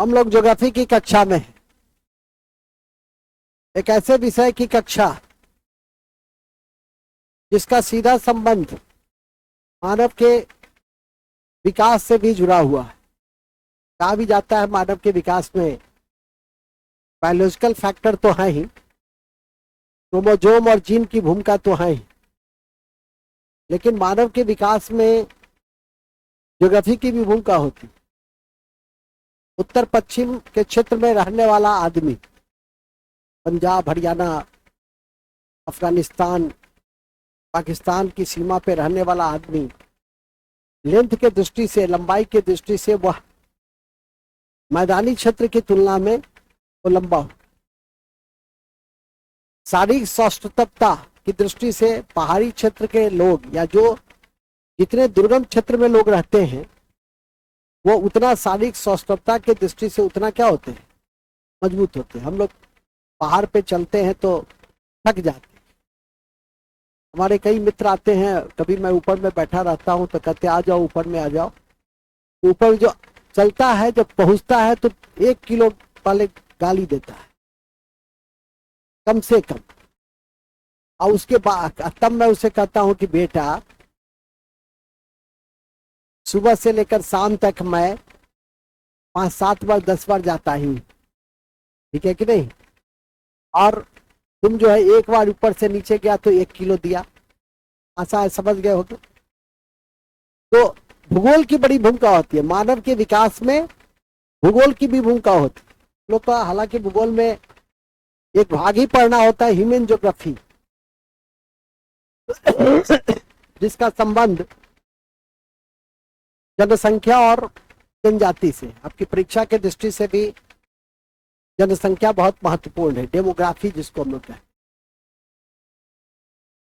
हम लोग ज्योग्राफी की कक्षा में हैं। एक ऐसे विषय की कक्षा जिसका सीधा संबंध मानव के विकास से भी जुड़ा हुआ है। कहा भी जाता है मानव के विकास में बायोलॉजिकल फैक्टर तो है ही, क्रोमोसोम और जीन की भूमिका तो है ही, लेकिन मानव के विकास में ज्योग्राफी की भी भूमिका होती। उत्तर पश्चिम के क्षेत्र में रहने वाला आदमी, पंजाब, हरियाणा, अफगानिस्तान, पाकिस्तान की सीमा पे रहने वाला आदमी लेंथ के दृष्टि से, लंबाई के दृष्टि से वह मैदानी क्षेत्र की तुलना में वो लंबा हो। शारीरिक सौष्ठवता की दृष्टि से पहाड़ी क्षेत्र के लोग या जो जितने दुर्गम क्षेत्र में लोग रहते हैं वो उतना शारीरिक सौष्ठवता की दृष्टि से उतना क्या होते हैं, मजबूत होते हैं। हम लोग पहाड़ पे चलते हैं तो थक जाते हैं। हमारे कई मित्र आते हैं, कभी मैं ऊपर में बैठा रहता हूँ तो कहते आ जाओ ऊपर में आ जाओ। ऊपर जो चलता है जब पहुंचता है तो 1 किलो पहले गाली देता है कम से कम, और उसके बाद तब मैं उसे कहता हूं कि बेटा सुबह से लेकर शाम तक मैं 5-7 बार 10 बार जाता ही, ठीक है कि नहीं, और तुम जो है एक बार ऊपर से नीचे गया तो 1 किलो दिया। ऐसा समझ गए हो? तो भूगोल की बड़ी भूमिका होती है मानव के विकास में, भूगोल की भी भूमिका होती है। लोग तो हालांकि भूगोल में एक भाग ही पढ़ना होता है ह्यूमन ज्योग्राफी, जिसका संबंध जनसंख्या और जनजाति से। आपकी परीक्षा के दृष्टि से भी जनसंख्या बहुत महत्वपूर्ण है, डेमोग्राफी जिसको हम लोग कहते हैं।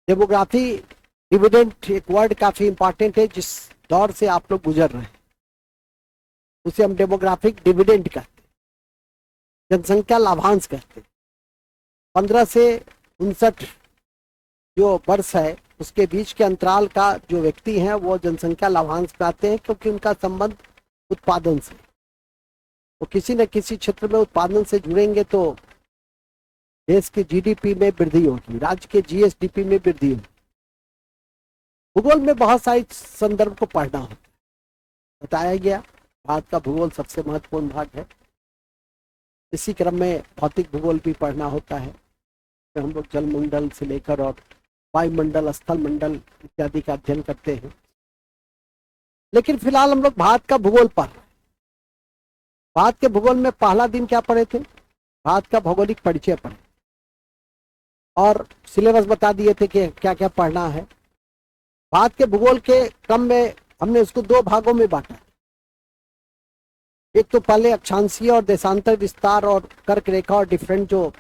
डेमोग्राफी डिविडेंड एक वर्ड काफी इंपॉर्टेंट है, जिस दौर से आप लोग गुजर रहे हैं उसे हम डेमोग्राफिक डिविडेंड कहते हैं, जनसंख्या लाभांश कहते हैं। 15 से 59 जो वर्ष है उसके बीच के अंतराल का जो व्यक्ति हैं वो जनसंख्या लाभांश पाते हैं, क्योंकि उनका संबंध उत्पादन से, वो किसी न किसी क्षेत्र में उत्पादन से जुड़ेंगे तो देश के जीडीपी में वृद्धि होगी, राज्य के जीएसडीपी में वृद्धि होगी। भूगोल में बहुत सारे संदर्भ को पढ़ना होता है। बताया गया भारत का भूगोल सबसे महत्वपूर्ण भाग है। इसी क्रम में भौतिक भूगोल भी पढ़ना होता है, तो हम लोग जलमंडल से लेकर और वायुमंडल, स्थल मंडल इत्यादि का अध्ययन करते हैं। लेकिन फिलहाल हम लोग भारत का भूगोल पढ़ रहे हैं। भारत के भूगोल में पहला दिन क्या पढ़े थे? भारत का भौगोलिक परिचय पढ़े और सिलेबस बता दिए थे कि क्या क्या पढ़ना है। भारत के भूगोल के क्रम में हमने उसको 2 भागों में बांटा। एक तो पहले अक्षांशीय और देशांतर विस्तार और कर्क रेखा और डिफरेंट जो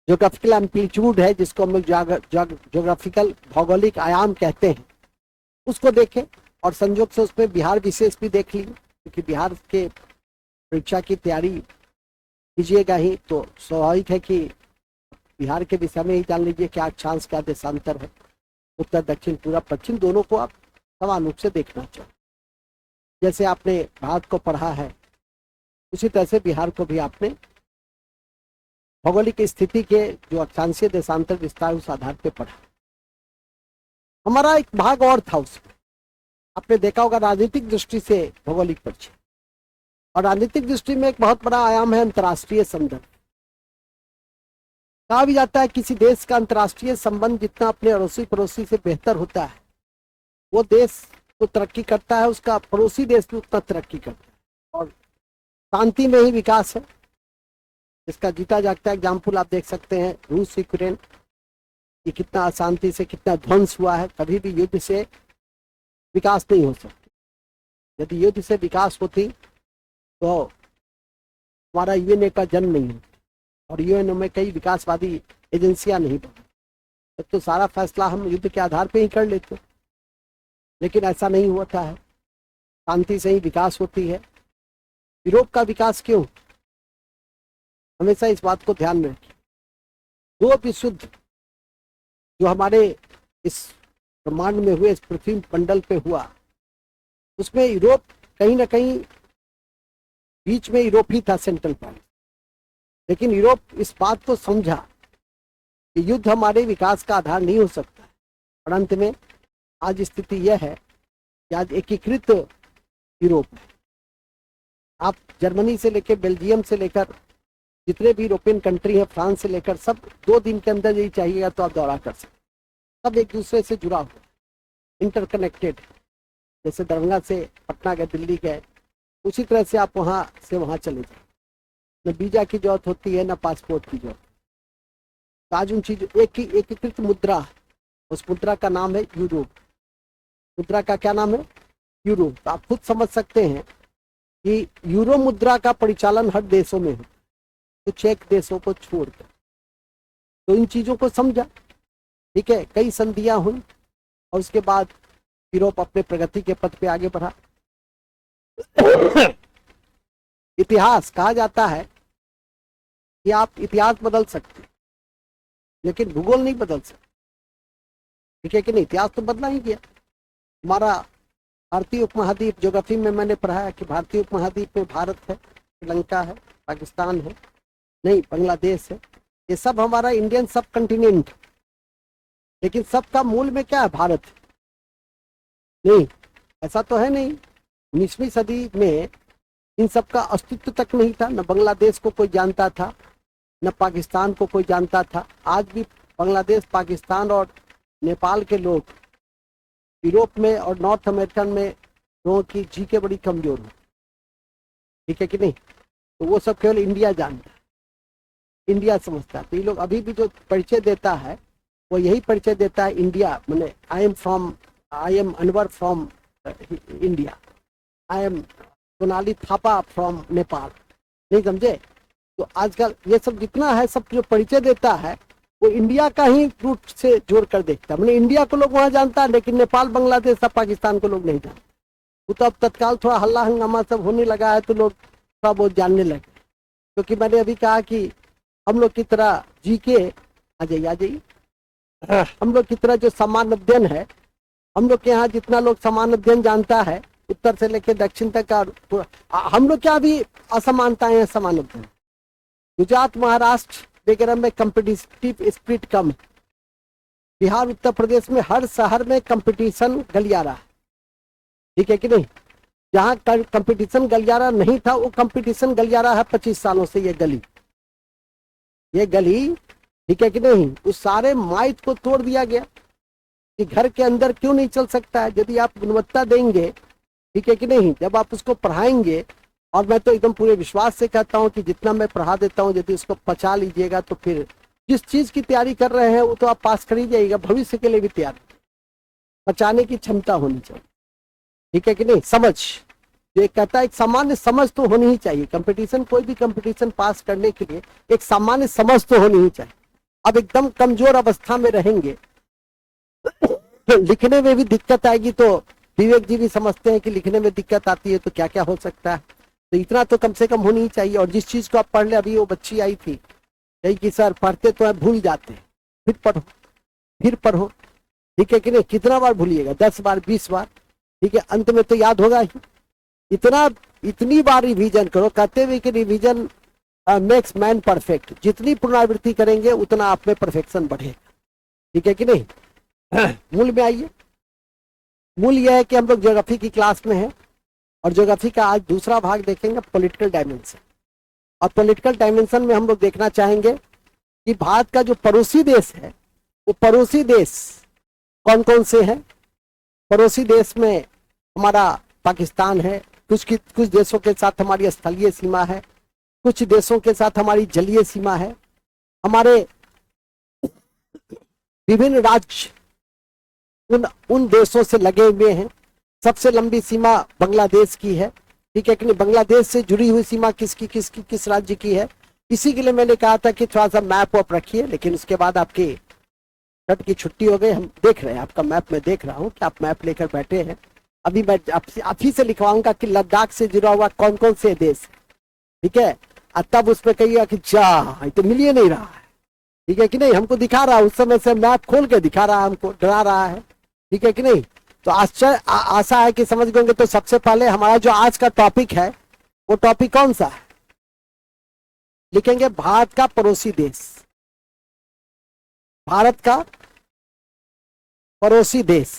ज्योग्राफिकल एम्पलीट्यूड है, जिसको हम लोग ज्योग्राफिकल भौगोलिक आयाम कहते हैं, उसको देखें। और संयोग से उसमें बिहार विशेष भी देख ली, क्योंकि बिहार के परीक्षा की तैयारी कीजिएगा ही तो स्वाभाविक है कि बिहार के विषय में ही जान लीजिए क्या अक्षांश क्या देशांतर है, उत्तर दक्षिण पूर्व पश्चिम दोनों को आप समान रूप से देखना चाहिए। जैसे आपने भारत को पढ़ा है उसी तरह से बिहार को भी आपने भौगोलिक स्थिति के जो अक्षांशीय देशांतर विस्तार उस आधार पर पढ़ा। हमारा एक भाग और था उसमें, आपने देखा होगा राजनीतिक दृष्टि से भौगोलिक परिचय, और राजनीतिक दृष्टि में एक बहुत बड़ा आयाम है अंतर्राष्ट्रीय संदर्भ। कहा भी जाता है किसी देश का अंतर्राष्ट्रीय संबंध जितना अपने अड़ोसी पड़ोसी से बेहतर होता है वो देश तो तरक्की करता है, उसका पड़ोसी देश भी उतना तरक्की करता है, और शांति में ही विकास है। इसका जीता जागता एग्जाम्पल आप देख सकते हैं रूस यूक्रेन, ये कितना अशांति से कितना ध्वंस हुआ है। कभी भी युद्ध से विकास नहीं हो सकती। यदि युद्ध से विकास होती तो हमारा यूएनए का जन्म नहीं होता, और यूएनए में कई विकासवादी एजेंसियां नहीं बनी। तो सारा फैसला हम युद्ध के आधार पे ही कर लेते, लेकिन ऐसा नहीं होता है। शांति से ही विकास होती है। यूरोप का विकास क्यों? हमेशा इस बात को ध्यान में रखें। 2 विश्व युद्ध जो हमारे इस ब्रह्मांड में हुए, इस पृथ्वी मंडल पे हुआ, उसमें यूरोप कहीं ना कहीं बीच में यूरोप ही था सेंट्रल पॉइंट। लेकिन यूरोप इस बात को समझा कि युद्ध हमारे विकास का आधार नहीं हो सकता। और अंत में आज स्थिति यह है कि आज एकीकृत यूरोप है। आप जर्मनी से लेकर बेल्जियम से लेकर जितने भी यूरोपियन कंट्री हैं, फ्रांस से लेकर, सब 2 दिन के अंदर यही चाहिएगा तो आप दौरा कर सकते। सब एक दूसरे से जुड़ा हुआ, इंटरकनेक्टेड। जैसे दरभंगा से पटना गए, दिल्ली गए, उसी तरह से आप वहाँ से वहाँ चले जाए। न वीजा की जरूरत होती है, न पासपोर्ट की जरूरत। तो आज उन चीजों एकीकृत मुद्रा, उस मुद्रा का नाम है यूरो। मुद्रा का क्या नाम है? यूरो। तो आप खुद समझ सकते हैं कि यूरो मुद्रा का परिचालन हर देशों में हो, कुछ एक देशों को छोड़कर। तो इन चीजों को समझा, ठीक है। कई संधियां हुई और उसके बाद यूरोप अपने प्रगति के पथ पे आगे बढ़ा। इतिहास कहा जाता है कि आप इतिहास बदल सकते हैं लेकिन भूगोल नहीं बदल सकते, ठीक है कि नहीं। इतिहास तो बदला ही गया। हमारा भारतीय उपमहाद्वीप, ज्योग्राफी में मैंने पढ़ा है कि भारतीय उपमहाद्वीप में भारत है, श्रीलंका है, पाकिस्तान है, नहीं बांग्लादेश है, ये सब हमारा इंडियन सब कंटिनेंट। लेकिन सबका मूल में क्या है? भारत। नहीं, ऐसा तो है नहीं। 19वीं सदी में इन सब का अस्तित्व तक नहीं था। न बांग्लादेश को कोई जानता था, न पाकिस्तान को कोई जानता था। आज भी बांग्लादेश, पाकिस्तान और नेपाल के लोग यूरोप में और नॉर्थ अमेरिकन में लोगों की जीके बड़ी कमजोर है, ठीक है कि नहीं। तो वो सब केवल इंडिया जानता है, इंडिया समझता है। तो ये लोग अभी भी जो परिचय देता है वो यही परिचय देता है इंडिया, मैंने I am Anwar from India, I am Sonali Thapa from Nepal. नहीं समझे? तो आजकल ये सब जितना है, सब जो परिचय देता है वो इंडिया का ही रूट से जोड़ कर देखता है। मैंने इंडिया को लोग वहां जानता है लेकिन नेपाल, बांग्लादेश और पाकिस्तान को लोग नहीं जानते। वो तो अब तत्काल थोड़ा हल्ला हंगामा सब होने लगा है तो लोग थोड़ा बहुत जानने लगे। क्योंकि मैंने अभी कहा कि हम लोग की तरह जी के आ जाइए हम लोग की तरह जो सामान्य अध्ययन है, हम लोग के यहाँ जितना लोग सामान्य अध्ययन जानता है उत्तर से लेकर दक्षिण तक का, हम लोग क्या भी असमानताएं हैं सामान्य अध्ययन। गुजरात, महाराष्ट्र वगैरह में कंपिटिटिव स्पिरिट कम है। बिहार, उत्तर प्रदेश में हर शहर में कंपटीशन गलियारा है, ठीक है कि नहीं। जहाँ कंपटीशन गलियारा नहीं था वो कंपटीशन गलियारा है 25 सालों से। ये गली ठीक है कि नहीं। उस सारे माइथ को तोड़ दिया गया कि घर के अंदर क्यों नहीं चल सकता है। यदि आप गुणवत्ता देंगे, ठीक है कि नहीं, जब आप उसको पढ़ाएंगे, और मैं तो एकदम पूरे विश्वास से कहता हूं कि जितना मैं पढ़ा देता हूं यदि उसको पचा लीजिएगा तो फिर जिस चीज की तैयारी कर रहे हैं वो तो आप पास कर ही जाइएगा। भविष्य के लिए भी तैयार, पचाने की क्षमता होनी चाहिए, ठीक है कि नहीं। समझ, ये कहता है एक सामान्य समझ तो होनी ही चाहिए। कंपटीशन, कोई भी कंपटीशन पास करने के लिए एक सामान्य समझ तो होनी ही चाहिए। अब एकदम कमजोर अवस्था में रहेंगे लिखने में भी दिक्कत आएगी। तो विवेक जी भी समझते हैं कि लिखने में दिक्कत आती है तो क्या क्या हो सकता है। तो इतना तो कम से कम होनी ही चाहिए। और जिस चीज को आप पढ़ ले, अभी वो बच्ची आई थी कही कि सर पढ़ते तो है भूल जाते हैं, फिर पढ़ो, ठीक है कि नहीं। कितना बार भूलिएगा? 10 बार, 20 बार, ठीक है। अंत में तो याद होगा ही। इतनी बार रिवीजन करो। कहते हुए कि रिवीजन मेक्स मैन परफेक्ट। जितनी पुनरावृत्ति करेंगे उतना आप में परफेक्शन बढ़ेगा, ठीक है कि नहीं। मूल में आइए। मूल यह है कि हम लोग ज्योग्राफी की क्लास में हैं और ज्योग्राफी का आज दूसरा भाग देखेंगे, पॉलिटिकल डायमेंशन। और पॉलिटिकल डायमेंशन में हम लोग देखना चाहेंगे कि भारत का जो पड़ोसी देश है वो पड़ोसी देश कौन कौन से हैं। पड़ोसी देश में हमारा पाकिस्तान है, कुछ देशों के साथ हमारी स्थलीय सीमा है, कुछ देशों के साथ हमारी जलीय सीमा है। हमारे विभिन्न राज्य उन देशों से लगे हुए हैं। सबसे लंबी सीमा बांग्लादेश की है, ठीक है कि नहीं। बांग्लादेश से जुड़ी हुई सीमा किस राज्य की है। इसी के लिए मैंने कहा था कि थोड़ा सा मैप वैप रखिए, लेकिन उसके बाद आपकी छठ की छुट्टी हो गई। हम देख रहे हैं आपका मैप, मैं देख रहा हूँ कि आप मैप लेकर बैठे हैं। अभी मैं आप ही से लिखवाऊंगा कि लद्दाख से जुड़ा हुआ कौन कौन से देश, ठीक है। तब उसमें कहिएगा कि जा तो मिल ही नहीं रहा है, ठीक है कि नहीं। हमको दिखा रहा है, उस समय से मैप खोल के दिखा रहा है, हमको डरा रहा है, ठीक है कि नहीं। तो आशा है कि समझ गए। तो सबसे पहले हमारा जो आज का टॉपिक है वो टॉपिक कौन सा है? लिखेंगे भारत का पड़ोसी देश, भारत का पड़ोसी देश।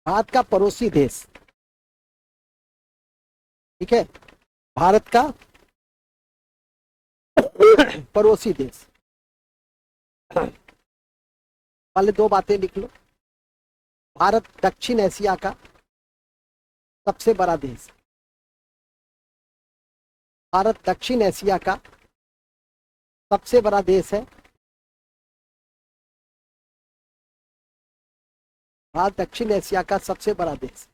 भारत का पड़ोसी देश, ठीक है, भारत का पड़ोसी देश। पहले दो बातें लिख लो। भारत दक्षिण एशिया का सबसे बड़ा देश, भारत दक्षिण एशिया का सबसे बड़ा देश है। भारत दक्षिण एशिया का सबसे बड़ा देश,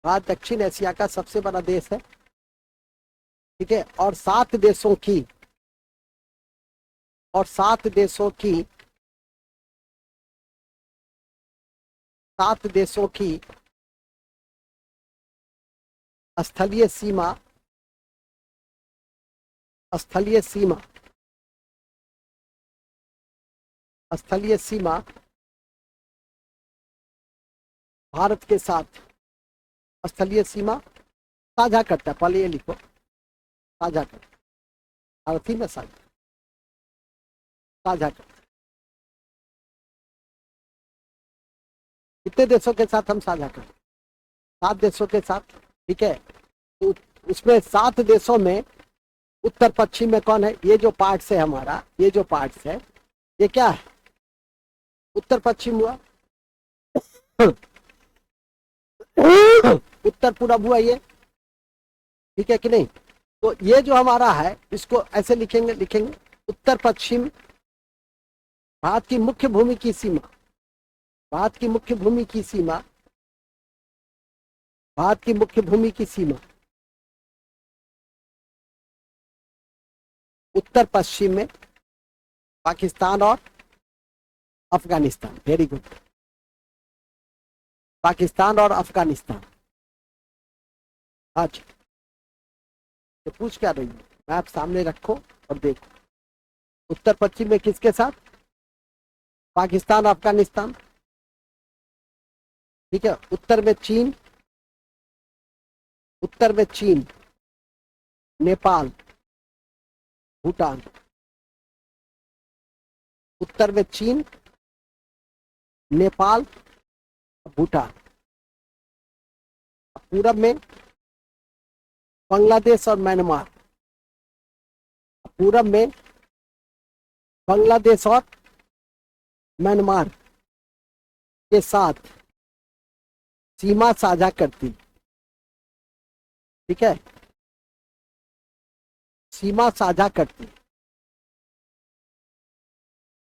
भारत दक्षिण एशिया का सबसे बड़ा देश है, ठीक है। और 7 देशों की, और 7 देशों की, 7 देशों की स्थलीय सीमा, स्थलीय सीमा, स्थलीय सीमा भारत के साथ स्थलीय सीमा साझा करता है। पहले ये लिखो, साझा करता, भारत ही में साझा, साझा करता। कितने देशों के साथ हम साझा करते? 7 देशों के साथ, ठीक है। तो उसमें 7 देशों में उत्तर पश्चिम में कौन है? ये जो पार्ट्स है हमारा, ये जो पार्ट्स है, ये क्या है? उत्तर पश्चिम हुआ, उत्तर पूरब हुआ ये, ठीक है कि नहीं? तो ये जो हमारा है, इसको ऐसे लिखेंगे, लिखेंगे उत्तर पश्चिम भारत की मुख्य भूमि की सीमा, भारत की मुख्य भूमि की सीमा, भारत की मुख्य भूमि की सीमा उत्तर पश्चिम में पाकिस्तान और अफगानिस्तान। वेरी गुड, पाकिस्तान और अफगानिस्तान। अच्छा, तो पूछ क्या रही है? मैप सामने रखो और देखो। उत्तर पश्चिम में किसके साथ? पाकिस्तान, अफगानिस्तान, ठीक है। उत्तर में चीन, उत्तर में चीन, नेपाल, भूटान। उत्तर में चीन, नेपाल, भूटान। पूरब में बांग्लादेश और म्यांमार, पूरब में बांग्लादेश और म्यांमार के साथ सीमा साझा करती, ठीक है, सीमा साझा करती।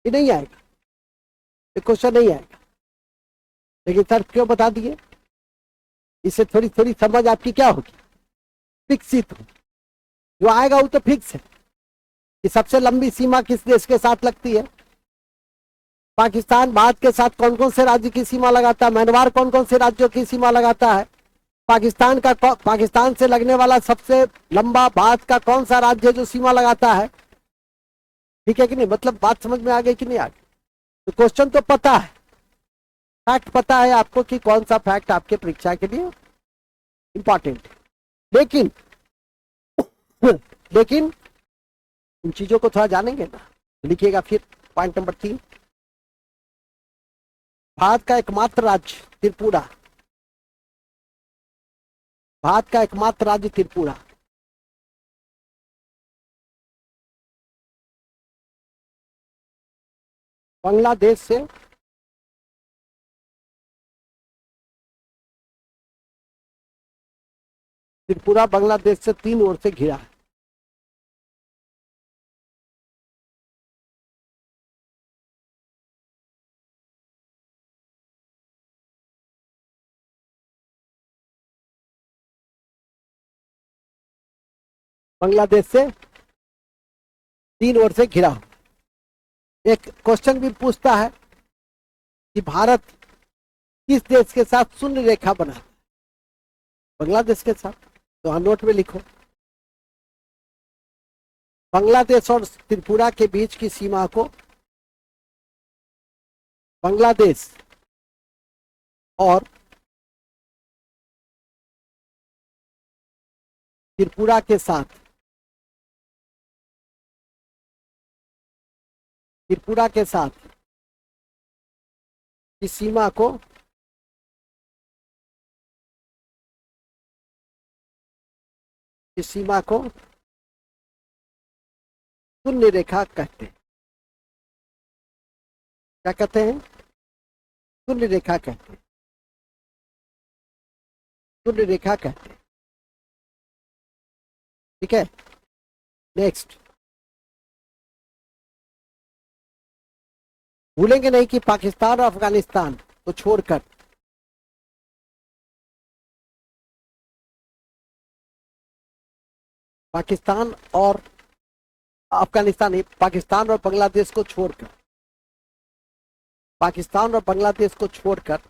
ये नहीं आएगा, ये क्वेश्चन नहीं आएगा, लेकिन सर क्यों बता दिए? इससे थोड़ी थोड़ी समझ आपकी क्या होगी, विकसित हो। जो आएगा वो तो फिक्स है कि सबसे लंबी सीमा किस देश के साथ लगती है? पाकिस्तान भारत के साथ कौन कौन से राज्य की सीमा लगाता है? म्यांमार कौन कौन से राज्यों की सीमा लगाता है? पाकिस्तान से लगने वाला सबसे लंबा भारत का कौन सा राज्य है जो सीमा लगाता है? ठीक है कि नहीं? मतलब बात समझ में आ गई कि नहीं आ गई? तो क्वेश्चन तो पता है, फैक्ट पता है आपको कि कौन सा फैक्ट आपके परीक्षा के लिए इंपॉर्टेंट है। लेकिन लेकिन इन चीजों को थोड़ा जानेंगे ना, लिखिएगा फिर पॉइंट नंबर 3। भारत का एकमात्र राज्य त्रिपुरा, भारत का एकमात्र राज्य त्रिपुरा बांग्लादेश से त्रिपुरा बांग्लादेश से 3 ओर से घिरा है। बांग्लादेश से 3 ओर से घिरा हो। एक क्वेश्चन भी पूछता है कि भारत किस देश के साथ शून्य रेखा बना? बांग्लादेश के साथ। तो हाँ, नोट में लिखो, बांग्लादेश और त्रिपुरा के बीच की सीमा को बांग्लादेश और त्रिपुरा के साथ, त्रिपुरा के साथ की सीमा को शून्य रेखा कहते हैं। क्या कहते हैं? शून्य रेखा कहते हैं। शून्य रेखा कहते हैं। ठीक है, नेक्स्ट। भूलेंगे नहीं कि पाकिस्तान और अफगानिस्तान को छोड़कर पाकिस्तान और अफगानिस्तान, पाकिस्तान और बांग्लादेश को छोड़कर, पाकिस्तान और बांग्लादेश को छोड़कर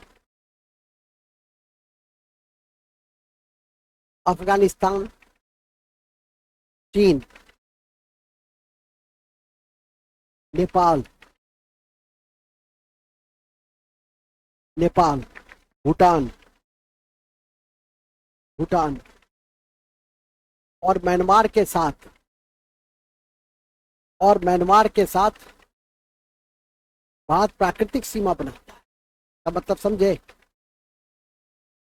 अफगानिस्तान, चीन, नेपाल, भूटान और म्यांमार के साथ, भारत प्राकृतिक सीमा बनाता है। का मतलब समझे?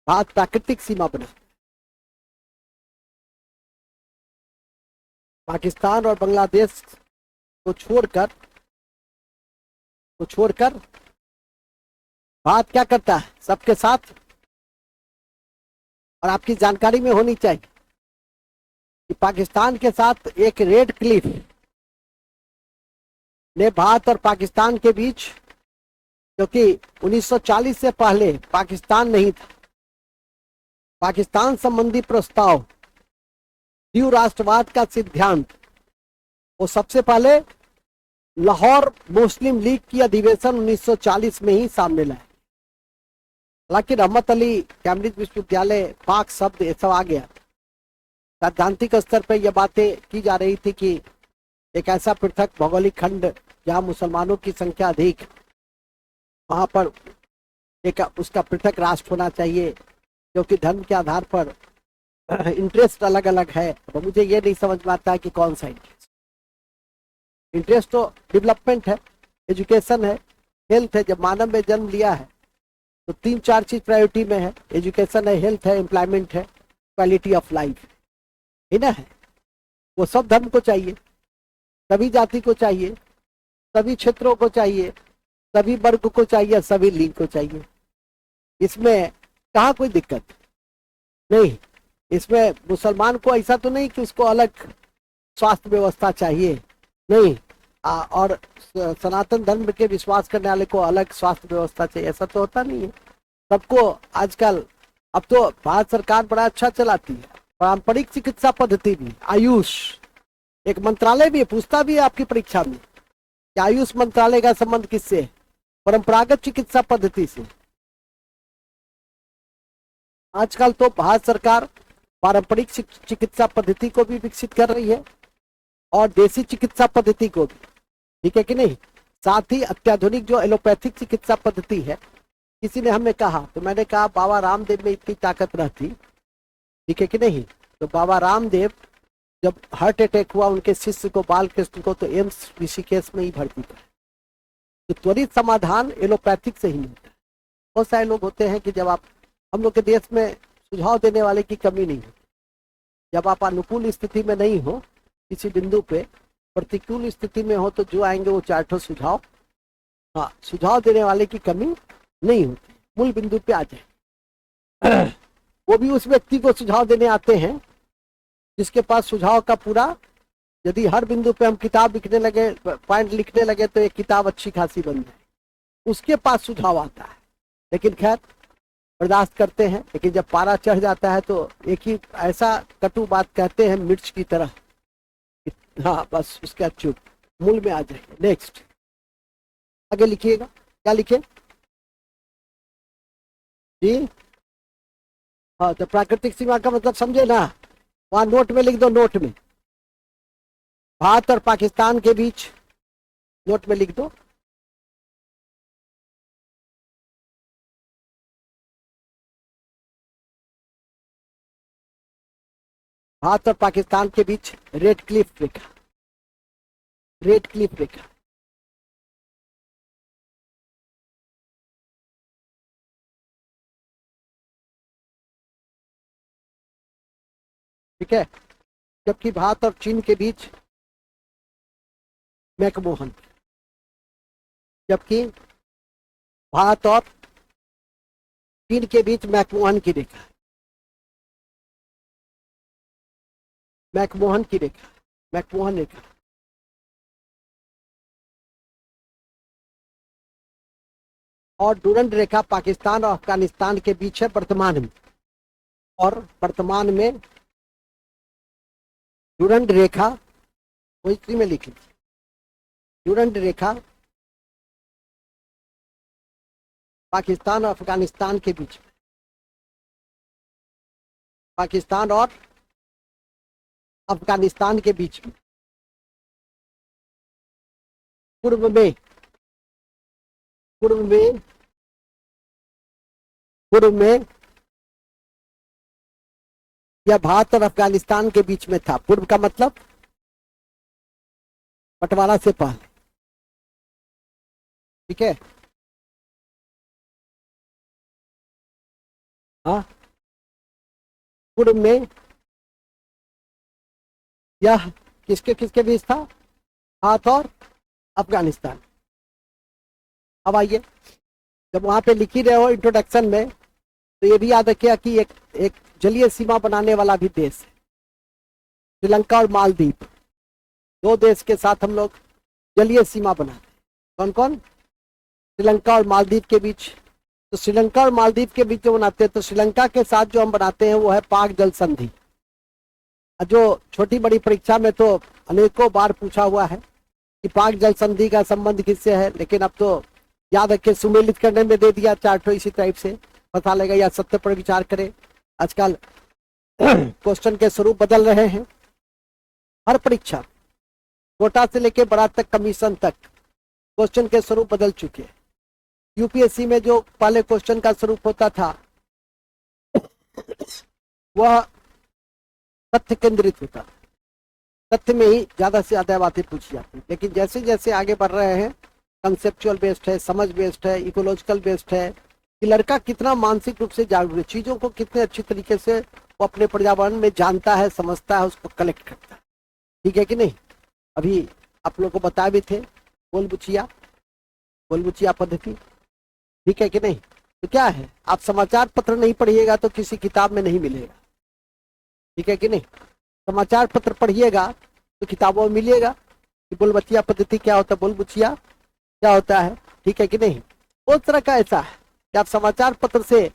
भारत प्राकृतिक सीमा बनाता है। पाकिस्तान और बांग्लादेश को छोड़कर भारत क्या करता है सबके साथ? और आपकी जानकारी में होनी चाहिए कि पाकिस्तान के साथ एक रेड क्लिफ ने भारत और पाकिस्तान के बीच, क्योंकि 1940 से पहले पाकिस्तान नहीं था, पाकिस्तान संबंधी प्रस्ताव, द्विराष्ट्रवाद राष्ट्रवाद का सिद्धांत, वो सबसे पहले लाहौर मुस्लिम लीग की अधिवेशन 1940 में ही सामने लाए। हालांकि रहमत अली कैम्ब्रिज विश्वविद्यालय, पाक शब्द ये सब आ गया। सैद्धांतिक स्तर पर यह बातें की जा रही थी कि एक ऐसा पृथक भौगोलिक खंड जहां मुसलमानों की संख्या अधिक, वहां पर एक उसका पृथक राष्ट्र होना चाहिए, क्योंकि धर्म के आधार पर इंटरेस्ट अलग अलग है। तो मुझे ये नहीं समझ में आता है कि कौन सा इंटरेस्ट तो डेवलपमेंट है, एजुकेशन है, हेल्थ है। जब मानव में जन्म लिया है तो 3-4 चीज प्रायोरिटी में है, एजुकेशन है, हेल्थ है, एम्प्लॉयमेंट है, क्वालिटी ऑफ लाइफ है ना। है वो सब धर्म को चाहिए, सभी जाति को चाहिए, सभी क्षेत्रों को चाहिए, सभी वर्ग को चाहिए, सभी लिंग को चाहिए। इसमें कहाँ कोई दिक्कत नहीं। इसमें मुसलमान को ऐसा तो नहीं कि उसको अलग स्वास्थ्य व्यवस्था चाहिए, नहीं। और सनातन धर्म के विश्वास करने वाले को अलग स्वास्थ्य व्यवस्था चाहिए, ऐसा तो होता नहीं है। सबको आजकल, अब तो भारत सरकार बड़ा अच्छा चलाती है, पारंपरिक चिकित्सा पद्धति भी, आयुष एक मंत्रालय भी है, पूछता भी है आपकी परीक्षा में कि आयुष मंत्रालय का संबंध किससे है? परंपरागत चिकित्सा पद्धति से। आजकल तो भारत सरकार पारंपरिक चिकित्सा पद्धति को भी विकसित कर रही है और देसी चिकित्सा पद्धति को भी, ठीक है कि नहीं। साथ ही अत्याधुनिक जो एलोपैथिक चिकित्सा पद्धति है, किसी ने हमें कहा तो मैंने कहा बाबा रामदेव में इतनी ताकत रहती, ठीक है कि नहीं। तो बाबा रामदेव जब हार्ट अटैक हुआ उनके शिष्य को, बालकृष्ण को, तो एम्स ऋषिकेश में ही भर्ती कर। तो त्वरित समाधान एलोपैथिक से ही मिलता है। बहुत सारे लोग होते हैं कि जब आप, हम लोग के देश में सुझाव देने वाले की कमी नहीं होती। जब आप अनुकूल स्थिति में नहीं हो, किसी बिंदु पे प्रतिकूल स्थिति में हो, तो जो आएंगे वो 4 सुझाव, हाँ, सुझाव देने वाले की कमी नहीं होती, मूल बिंदु पे आ जाए। वो भी उस व्यक्ति को सुझाव देने आते हैं जिसके पास सुझाव का पूरा, यदि हर बिंदु पे हम किताब लिखने लगे, पॉइंट लिखने लगे, तो एक किताब अच्छी खासी बन जाए, उसके पास सुझाव आता है। लेकिन खैर बर्दाश्त करते हैं। लेकिन जब पारा चढ़ जाता है तो एक ही ऐसा कटु बात कहते हैं मिर्च की तरह, हाँ बस उसका चुप, मूल में आ जाएगा। नेक्स्ट आगे लिखिएगा, क्या लिखे जी? हाँ, तो प्राकृतिक सीमा का मतलब समझे ना, वहां नोट में लिख दो, नोट में भारत और पाकिस्तान के बीच, नोट में लिख दो भारत और पाकिस्तान के बीच रेड क्लिफ रेखा, रेड क्लिफ रेखा। ठीक है, जबकि भारत और चीन के बीच मैकमोहन, जबकि भारत और चीन के बीच मैकमोहन की रेखा, मैकमोहन की रेखा, मैकमोहन रेखा। और डूरंड रेखा पाकिस्तान और अफगानिस्तान के बीच है वर्तमान में, और वर्तमान में डूरंड रेखा पोइट्री में लिख लीजिए, डूरंड रेखा पाकिस्तान और अफगानिस्तान के बीच में, पाकिस्तान और अफगानिस्तान के बीच में पूर्व में, पूर्व में, पूर्व में या भारत और अफगानिस्तान के बीच में था। पूर्व का मतलब बंटवारा से पहले। ठीक है, हाँ, पूर्व में यह किसके किसके बीच था, भारत और अफगानिस्तान। अब आइए, जब वहां पे लिखी रहे हो इंट्रोडक्शन में, तो ये भी याद रखिए कि एक जलीय सीमा बनाने वाला भी देश है श्रीलंका और मालदीव। दो देश के साथ हम लोग जलीय सीमा बनाते हैं। कौन कौन? श्रीलंका और मालदीव के बीच। तो श्रीलंका और मालदीव के बीच जो बनाते हैं, तो श्रीलंका के साथ जो हम बनाते हैं वो है पाक जल संधि। जो छोटी बड़ी परीक्षा में तो अनेकों बार पूछा हुआ है कि पाक जल संधि का संबंध किससे है, लेकिन अब तो याद रखे सुमेलित करने में दे दिया चार्ट, इसी टाइप से पता लगा, या सत्य पर विचार करें। आजकल क्वेश्चन के स्वरूप बदल रहे हैं। हर परीक्षा, कोटा से लेके बड़ा तक, कमीशन तक, क्वेश्चन के स्वरूप बदल चुके हैं। यूपीएससी में जो पहले क्वेश्चन का स्वरूप होता था वह तथ्य केंद्रित होता, तथ्य में ही ज्यादा से ज्यादा बातें पूछी जाती, लेकिन जैसे जैसे आगे बढ़ रहे हैं, कंसेप्चुअल बेस्ड है, समझ बेस्ड है, इकोलॉजिकल बेस्ड है, कि लड़का कितना मानसिक रूप से जागरूक है, चीजों को कितने अच्छी तरीके से वो अपने पर्यावरण में जानता है, समझता है, उसको कलेक्ट करता है। ठीक है कि नहीं? अभी आप लोगों को बताए भी थे बोलबुचिया, बोलबुचिया पद्धति। ठीक है कि नहीं? तो क्या है, आप समाचार पत्र नहीं पढ़िएगा तो किसी किताब में नहीं मिलेगा। ठीक है कि नहीं? समाचार पत्र पढ़िएगा तो किताबों में मिलेगा कि बोलबुचिया पद्धति क्या होता है, बोलबुचिया क्या होता है। ठीक है कि नहीं? उस तरह का ऐसा है कि आप समाचार पत्र से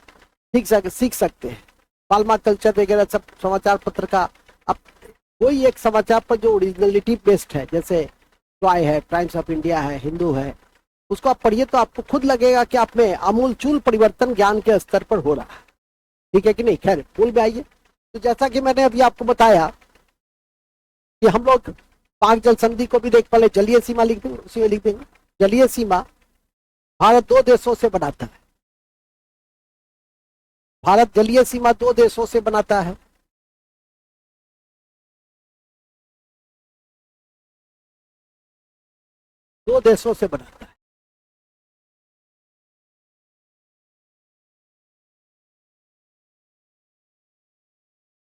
सीख सकते हैं। पाल्मा कल्चर वगैरह सब समाचार पत्र का। अब कोई एक समाचार पत्र जो ओरिजिनलिटी बेस्ड है, जैसे ट्राई है, टाइम्स ऑफ इंडिया है, हिंदू है, उसको आप पढ़िए तो आपको खुद लगेगा कि आप में आमूलचूल परिवर्तन ज्ञान के स्तर पर हो रहा है। ठीक है कि नहीं? खैर, पुल में आइए। तो जैसा कि मैंने अभी आपको बताया कि हम लोग पाक जल संधि को भी देख, पहले जलीय सीमा लिख देंगे, उसी में लिख देंगे जलीय सीमा भारत दो देशों से बनाता है। भारत जलीय सीमा दो देशों से बनाता है। दो देशों से बनाता है।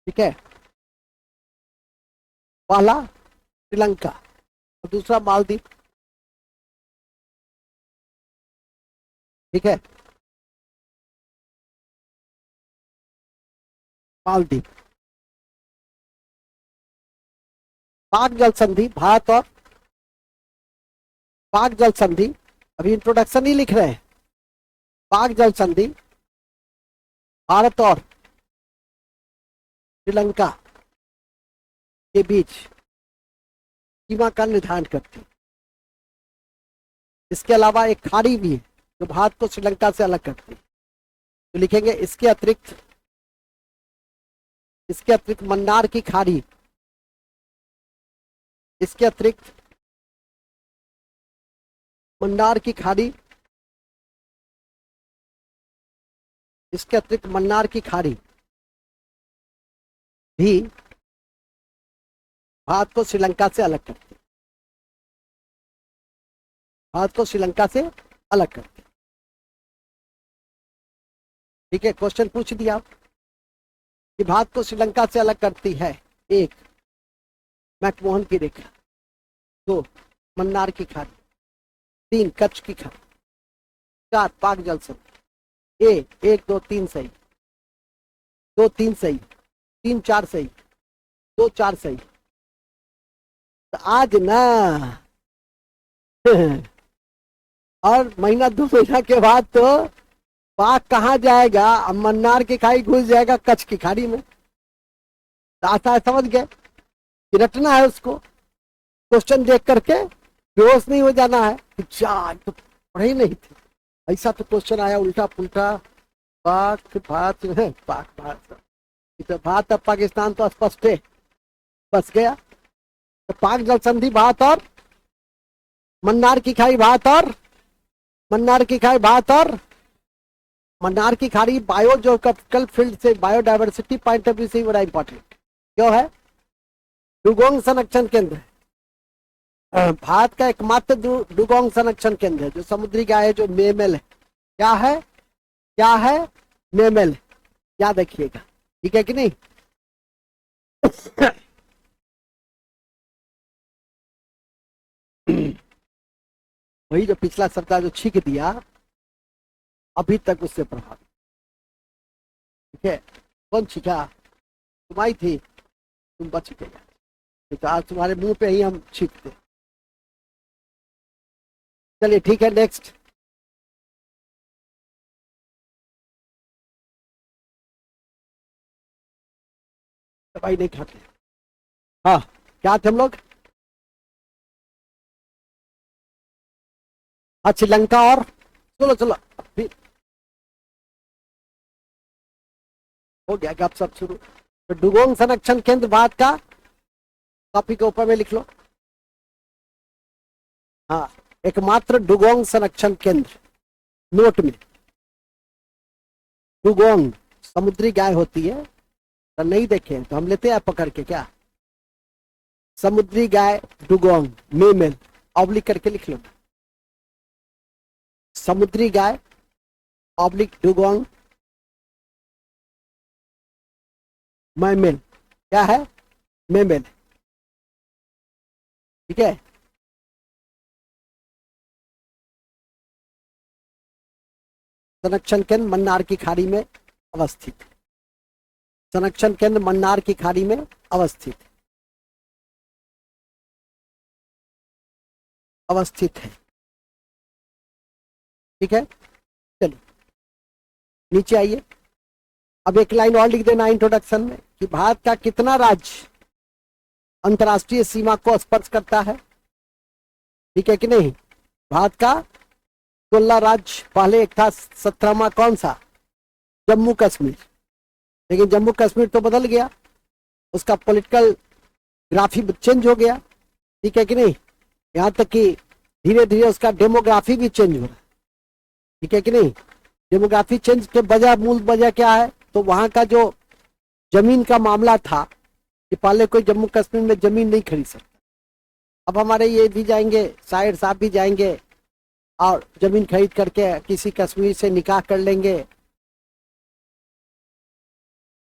ठीक है, पहला श्रीलंका और दूसरा मालदीव। ठीक है, मालदीव। पाक जल संधि भारत और पाक जल संधि, अभी इंट्रोडक्शन ही लिख रहे हैं। पाक जल संधि भारत और श्रीलंका के बीच सीमा का निर्धारण करती है। इसके अलावा एक खाड़ी भी है जो भारत को श्रीलंका से अलग करती है, तो लिखेंगे इसके अतिरिक्त, इसके अतिरिक्त मन्नार की खाड़ी, इसके अतिरिक्त मन्नार की खाड़ी, इसके अतिरिक्त मन्नार की खाड़ी भी भारत को श्रीलंका से अलग करते हैं, भारत को श्रीलंका से अलग करते हैं। ठीक है, क्वेश्चन पूछ दिया कि भारत को श्रीलंका से अलग करती है। एक, मैकमोहन की रेखा। दो, मन्नार की खाड़ी। तीन, कच्छ की खाड़ी। चार, पाक जल समुद्र। ए 1 2 3 सही, 2 3 सही, 3 4 सही, 2 4 सही। तो आज ना और महीना 2 महीना के बाद तो पाक कहाँ जाएगा, अब मन्नार की खाड़ी घुस जाएगा कच्छ की खाड़ी में। तो आशा समझ गए कि रटना है उसको, क्वेश्चन देख करके बेहोश नहीं हो जाना है कि जा तो पढ़े ही नहीं थे, ऐसा तो क्वेश्चन आया उल्टा पुल्टा। पाक भारत है, पाक भारत, तो भारत अब पाकिस्तान तो स्पष्ट है, बस गया। तो पाक जल संधि भारत और मन्नार की खाड़ी, भारत और मन्नार की खाड़ी, भारत और मन्नार की खाड़ी बायो जोग्राफिकल फील्ड से, बायोडायवर्सिटी पॉइंट ऑफ व्यू से बड़ा इंपॉर्टेंट क्यों है? डुगोंग संरक्षण केंद्र भारत का एकमात्र डुगोंग संरक्षण केंद्र है, जो समुद्री गाय है, जो मेमल है। क्या है? क्या है? मेमल। याद रखिएगा, ठीक है कि नहीं? वही जो पिछला सप्ताह जो छींक दिया, अभी तक उससे प्रभावित। ठीक है, कौन छींका? तुम आई थी, तुम बच गए, तो आज तुम्हारे मुंह पे ही हम छींकते। चलिए ठीक है, नेक्स्ट। दवाई नहीं खाते। हाँ, क्या थे हम लोग? अच्छा, श्रीलंका और, चलो चलो अभी हो गया गपशप शुरू। तो डुगोंग संरक्षण केंद्र भारत का, कॉपी के ऊपर में लिख लो। हाँ, एकमात्र डुगोंग संरक्षण केंद्र, नोट में डुगोंग समुद्री गाय होती है, तो नहीं देखे तो हम लेते हैं पकड़ के क्या, समुद्री गाय डुगोंग मेमल, ऑब्लिक करके लिख लो, समुद्री गाय ऑब्लिक डुगोंग मेमल। क्या है? मेमल। ठीक है, संरक्षण केंद्र मन्नार की खाड़ी में अवस्थित, संरक्षण केंद्र मन्नार की खाड़ी में अवस्थित, अवस्थित है। ठीक है, चलिए नीचे आइए। अब एक लाइन और लिख देना इंट्रोडक्शन में कि भारत का कितना राज्य अंतर्राष्ट्रीय सीमा को स्पर्श करता है। ठीक है कि नहीं? भारत का 16 राज्य, पहले एक था 17वां, कौन सा? जम्मू कश्मीर। लेकिन जम्मू कश्मीर तो बदल गया, उसका पॉलिटिकल ग्राफी चेंज हो गया। ठीक है कि नहीं? यहाँ तक कि धीरे धीरे उसका डेमोग्राफी भी चेंज हो रहा है। ठीक है कि नहीं? डेमोग्राफी चेंज के वजह, मूल वजह क्या है? तो वहां का जो जमीन का मामला था कि पहले कोई जम्मू कश्मीर में जमीन नहीं खरीद सकता, अब हमारे ये भी जाएंगे, शायर साहब भी जाएंगे और जमीन खरीद करके किसी कश्मीर से निकाह कर लेंगे।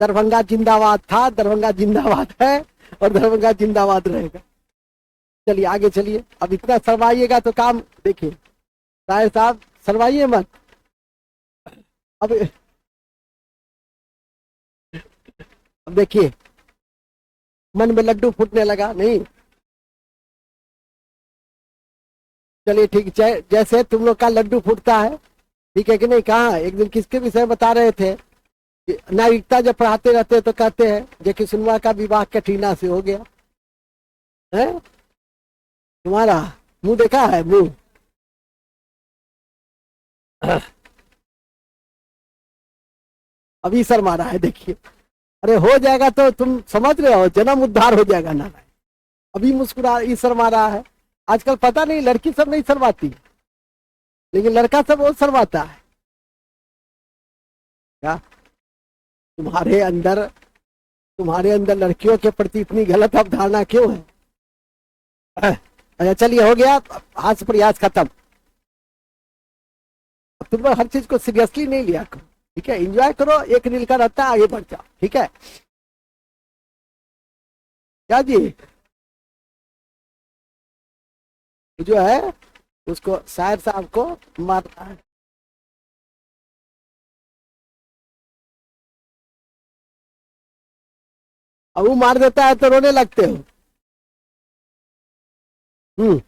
दरभंगा जिंदाबाद था, दरभंगा जिंदाबाद है और दरभंगा जिंदाबाद रहेगा। चलिए आगे चलिए, अब इतना सरवाइएगा तो काम देखिए, शायर साहब सरवाइए मत। अब देखिए मन में लड्डू फूटने लगा नहीं? चलिए ठीक, जैसे तुम लोग का लड्डू फूटता है, ठीक है कि नहीं? कहा एक दिन किसके विषय बता रहे थे कि नागरिकता जब पढ़ाते रहते तो कहते हैं जे किशनवा का विवाह कटरीना से हो गया है। तुम्हारा मुंह देखा है, मुंह अभी शर्मा रहा है, देखिए। अरे हो जाएगा तो तुम समझ रहे हो, जन्म उद्धार हो जाएगा ना। अभी मुस्कुरा ही शर्मा रहा है। आजकल पता नहीं, लड़की सब नहीं शर्माती, लेकिन लड़का सब वो शर्माता है। क्या तुम्हारे अंदर तुम्हारे अंदर लड़कियों के प्रति इतनी गलत अवधारणा क्यों है? अच्छा चलिए, हो गया, हास्य प्रयास खत्म। अब तुम लोग हर चीज को सीरियसली नहीं लिया करो, ठीक है? एंजॉय करो, एक रील का रहता है, आगे बढ़ जाओ, ठीक है? क्या जी? जो है उसको शायर साहब को मारना है। अब वो मार देता है तो रोने लगते हो। हम्म।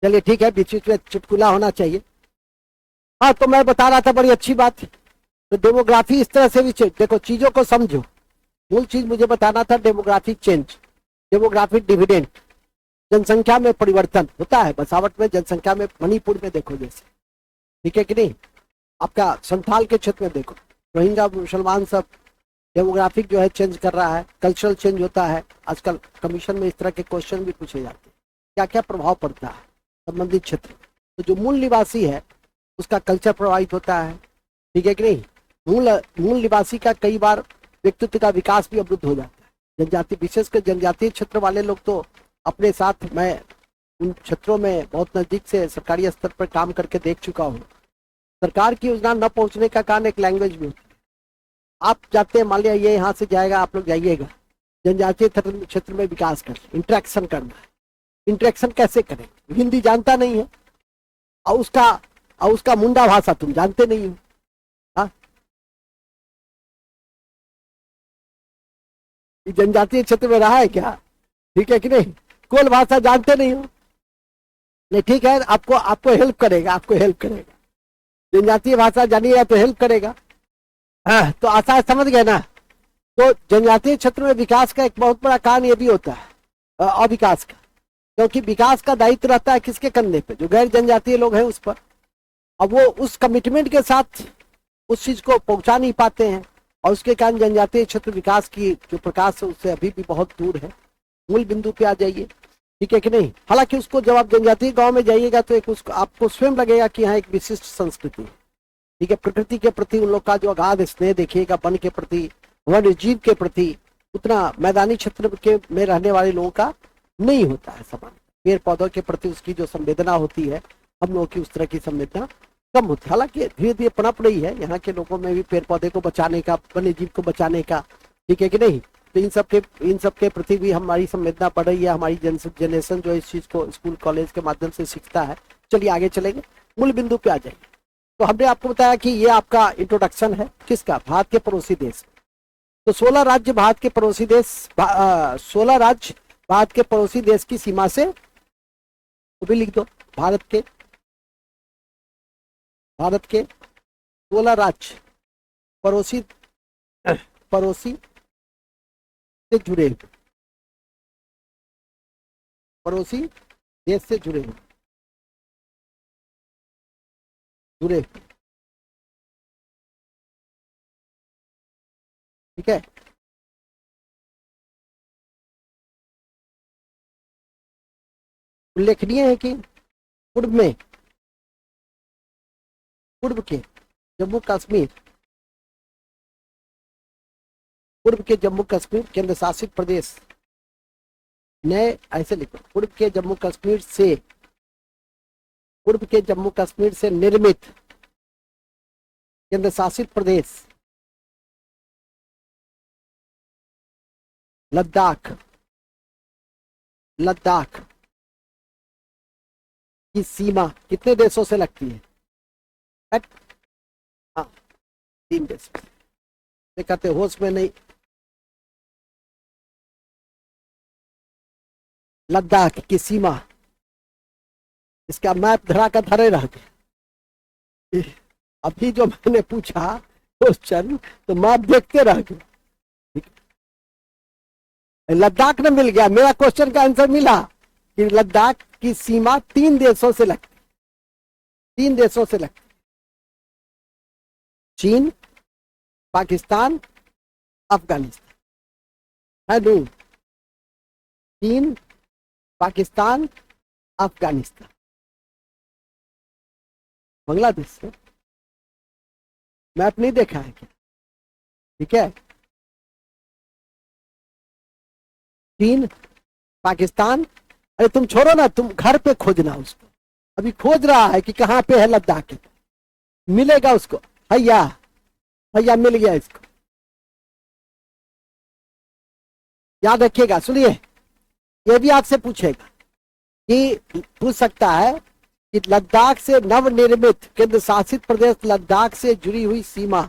चलिए ठीक है, बीच बीच में चुटकुला होना चाहिए। हाँ, तो मैं बता रहा था, बड़ी अच्छी बात। तो डेमोग्राफी इस तरह से भी देखो, चीजों को समझो। मूल चीज मुझे बताना था, डेमोग्राफिक चेंज, डेमोग्राफिक डिविडेंड। जनसंख्या में परिवर्तन होता है, बसावट में, जनसंख्या में। मणिपुर में देखो जैसे, ठीक है कि नहीं? आपका संथाल के क्षेत्र में देखो, रोहिंग्या मुसलमान सब, डेमोग्राफिक जो है चेंज कर रहा है, कल्चरल चेंज होता है। आजकल कमीशन में इस तरह के क्वेश्चन भी पूछे जाते हैं, क्या क्या प्रभाव पड़ता है संबंधित क्षेत्र। तो जो मूल निवासी है उसका कल्चर प्रभावित होता है, ठीक है कि नहीं? मूल मूल निवासी का कई बार व्यक्तित्व का विकास भी अवरुद्ध हो जाता है। जनजाति, विशेषकर जनजातीय क्षेत्र वाले लोग तो अपने साथ, मैं उन क्षेत्रों में बहुत नजदीक से सरकारी स्तर पर काम करके देख चुका हूँ। सरकार की योजना न पहुंचने का कारण एक लैंग्वेज भी होती है। आप जाते हैं, मान लिया ये यहाँ से जाएगा, आप लोग जाइएगा, जनजातीय क्षेत्र में विकास कर, इंटरेक्शन करना है। इंटरेक्शन कैसे करें? हिंदी जानता नहीं है, और उसका मुंडा भाषा तुम जानते नहीं हो। हाँ, जनजातीय क्षेत्र में रहा है क्या? ठीक है कि नहीं? कोल भाषा जानते नहीं हो, नहीं ठीक है, आपको आपको हेल्प करेगा, आपको हेल्प करेगा। जनजातीय भाषा जानिएगा तो हेल्प करेगा। हाँ, तो आशा समझ गए ना? तो जनजातीय क्षेत्र में विकास का एक बहुत बड़ा कारण ये भी होता है, अविकास का। क्योंकि विकास का दायित्व रहता है किसके कंधे पे? जो गैर जनजातीय लोग हैं उस पर। अब वो उस कमिटमेंट के साथ उस चीज को पहुंचा नहीं पाते हैं, और उसके कारण जनजातीय क्षेत्र विकास की जो प्रकाश है उससे अभी भी बहुत दूर है। मूल बिंदु पे आ जाइए, ठीक है कि नहीं? हालांकि उसको जब आप जनजातीय गांव में जाइएगा तो एक उसको आपको स्वयं लगेगा कि यहाँ एक विशिष्ट संस्कृति है, ठीक है? प्रकृति के प्रति उन लोग का जो अगाध स्नेह देखिएगा, वन के प्रति, वन्य जीव के प्रति उतना मैदानी क्षेत्र के में रहने वाले लोगों का नहीं होता है समान। पेड़ पौधों के प्रति उसकी जो संवेदना होती है, हम लोगों की उस तरह की संवेदना कम होती है। हालांकि धीरे धीरे पनप रही है यहाँ के लोगों में भी पेड़ पौधे को बचाने का, वन्य जीव को बचाने का, ठीक है कि नहीं? तो इन सब के प्रति भी हमारी संवेदना बढ़ रही है। हमारी जनरेशन जो इस चीज को स्कूल कॉलेज के माध्यम से सीखता है। चलिए आगे चलेंगे, मूल बिंदु पे आ जाएंगे। तो हमने आपको बताया कि ये आपका इंट्रोडक्शन है किसका? भारत के पड़ोसी देश। तो 16 राज्य भारत के पड़ोसी देश, 16 राज्य भारत के पड़ोसी देश की सीमा से, तो भी लिख दो, भारत के 16 राज्य पड़ोसी पड़ोसी से जुड़े हुए, पड़ोसी देश से जुड़े, ठीक है? उल्लेखनीय है कि पूर्व में, पूर्व के जम्मू कश्मीर, पूर्व के जम्मू कश्मीर केंद्र शासित प्रदेश, नए ऐसे लिखो, पूर्व के जम्मू कश्मीर से, पूर्व के जम्मू कश्मीर से निर्मित केंद्र शासित प्रदेश लद्दाख, लद्दाख की सीमा कितने देशों से लगती है? हाँ, 3 देशों से। कहते होश में नहीं, लद्दाख की सीमा, इसका मैप धरा का धरे रह गए। अभी जो मैंने पूछा क्वेश्चन, तो मैप देखते रह गए। लद्दाख में मिल गया, मेरा क्वेश्चन का आंसर मिला कि लद्दाख की सीमा 3 देशों से लगती, 3 देशों से लगती, चीन, पाकिस्तान, अफगानिस्तान है। नहीं, चीन, पाकिस्तान, अफगानिस्तान, बांग्लादेश से। मैप नहीं देखा है क्या? ठीक है, चीन, पाकिस्तान। अरे तुम छोड़ो ना, तुम घर पे खोजना उसको, अभी खोज रहा है कि कहाँ पे है लद्दाख के, मिलेगा उसको। भैया भैया मिल गया इसको, याद रखिएगा। सुनिए, ये भी आपसे पूछेगा कि पूछ सकता है कि लद्दाख से नवनिर्मित केंद्र शासित प्रदेश लद्दाख से जुड़ी हुई सीमा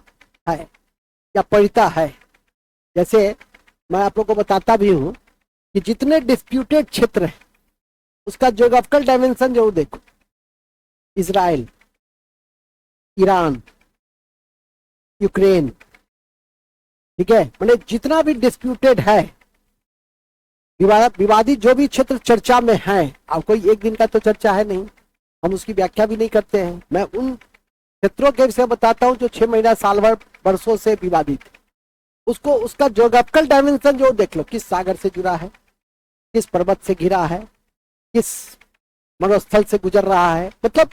है या पड़ता है। जैसे मैं आप लोगों को बताता भी हूं कि जितने डिस्प्यूटेड क्षेत्र है उसका ज्योग्राफिकल डायमेंशन जरूर देखो। इजराइल, ईरान, यूक्रेन, ठीक है, मतलब जितना भी डिस्प्यूटेड है, विवादित जो भी क्षेत्र चर्चा में है, अब कोई एक दिन का तो चर्चा है नहीं, हम उसकी व्याख्या भी नहीं करते हैं। मैं उन क्षेत्रों के विषय बताता हूं जो 6 महीना साल भर वर्षों से विवादित है। उसको उसका ज्योग्राफिकल डायमेंशन जो देख लो, किस सागर से जुड़ा है, किस पर्वत से घिरा है, किस मरुस्थल से गुजर रहा है, मतलब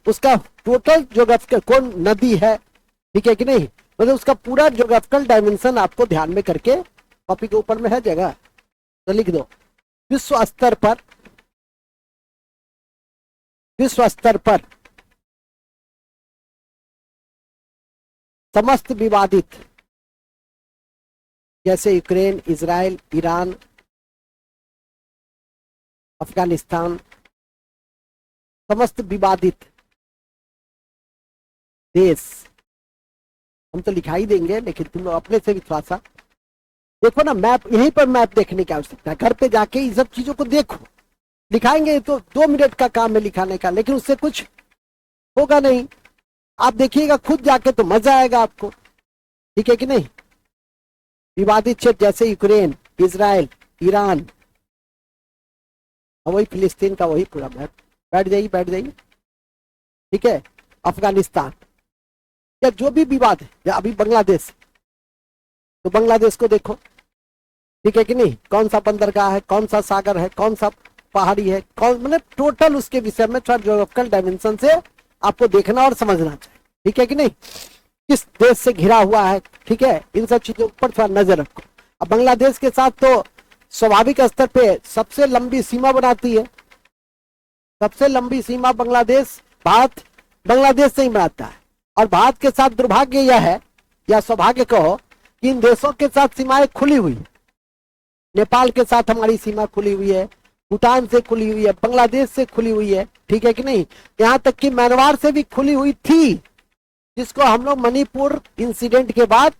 उसका टोटल ज्योग्राफिकल, कौन नदी है, ठीक है कि नहीं, मतलब उसका पूरा ज्योग्राफिकल डायमेंशन आपको ध्यान में करके, कॉपी के ऊपर में है जगह तो लिख दो। विश्व स्तर पर, विश्व स्तर पर समस्त विवादित, जैसे यूक्रेन, इजराइल, ईरान, अफगानिस्तान, समस्त विवादित देश, हम तो लिखा ही देंगे लेकिन तुम लोग अपने से भी थोड़ा सा देखो ना, मैप, यहीं पर मैप देखने की आवश्यकता है। घर पे जाके इन सब चीजों को देखो, लिखाएंगे तो 2 मिनट का काम है लिखाने का, लेकिन उससे कुछ होगा नहीं। आप देखिएगा खुद जाके तो मजा आएगा आपको, ठीक है कि नहीं। विवादित क्षेत्र जैसे यूक्रेन, इजराइल, ईरान, और वही फिलिस्तीन का वही पूरा मैप, बैठ जाइए बैठ जाइए, ठीक है। अफगानिस्तान, या जो भी विवाद है, या अभी बांग्लादेश, तो बांग्लादेश को देखो, ठीक है कि नहीं, कौन सा बंदरगाह है, कौन सा सागर है, कौन सा पहाड़ी है, कौन, मतलब टोटल उसके विषय में थोड़ा ज्योग्राफिकल डायमेंशन से आपको देखना और समझना चाहिए, ठीक है कि नहीं, किस देश से घिरा हुआ है, ठीक है। इन सब चीजों पर थोड़ा नजर रखो। अब बांग्लादेश के साथ तो स्वाभाविक स्तर पे सबसे लंबी सीमा बनाती है, सबसे लंबी सीमा बांग्लादेश, भारत बांग्लादेश से ही बनाता है। और भारत के साथ दुर्भाग्य यह है, या सौभाग्य कहो, कि इन देशों के साथ सीमाएं खुली हुई है। नेपाल के साथ हमारी सीमा खुली हुई है, भूटान से खुली हुई है, बांग्लादेश से खुली हुई है, ठीक है कि नहीं, यहाँ तक कि म्यांमार से भी खुली हुई थी, जिसको हम लोग मणिपुर इंसिडेंट के बाद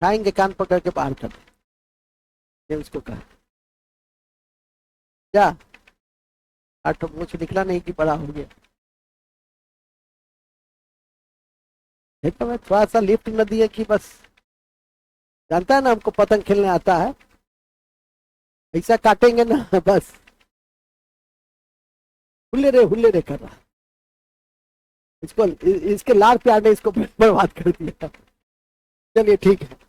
खाएंगे, कान पकड़ के बाहर कर दे उसको कहा क्या, आठ मुझे निकला नहीं कि बड़ा हो गया। देखो मैं थोड़ा सा लिफ्ट न दिया कि बस, जानता है ना हमको पतंग खेलने आता है, ऐसा काटेंगे ना बस हुल्ले रे कर रहा, इसको इसके लाड़ प्यार ने इसको बर्बाद कर दिया। चलिए ठीक है,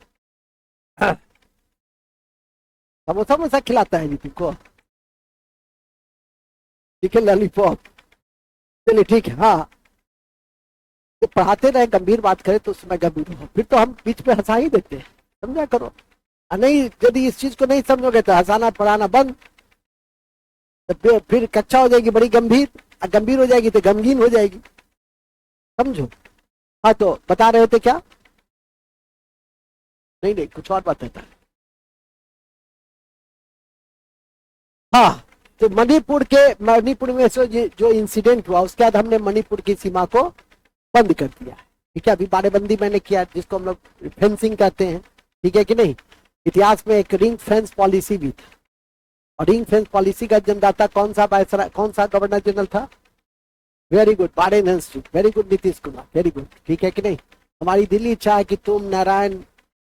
समोसा समोसा खिलाता है जी तुमको, ठीक है, लॉलीपॉप, चलिए ठीक है। हाँ, तो पढ़ाते रहे, गंभीर बात करें तो उसमें गंभीर हो, फिर तो हम बीच में हंसा ही देते हैं, समझा करो। नहीं, यदि इस चीज को नहीं समझोगे तो हंसाना पढ़ाना बंद, तो फिर कक्षा हो जाएगी बड़ी गंभीर, और गंभीर हो जाएगी तो गमगीन हो जाएगी, समझो। हाँ, तो बता रहे थे क्या, नहीं नहीं कुछ और बात है। हाँ, तो मणिपुर में जो इंसिडेंट हुआ उसके बाद हमने मणिपुर की सीमा को बंद कर दिया है, ठीक है। अभी बाड़ेबंदी मैंने किया, जिसको हम लोग फेंसिंग कहते हैं, ठीक है कि नहीं। इतिहास में एक रिंग फेंस पॉलिसी भी था, और रिंग फेंस पॉलिसी का जन्मदाता कौन सा गवर्नर जनरल था, वेरी गुड बाडेन institute, very good Nitish Kumar, very good, ठीक है कि नहीं। हमारी दिल्ली इच्छा है कि तुम, नारायण,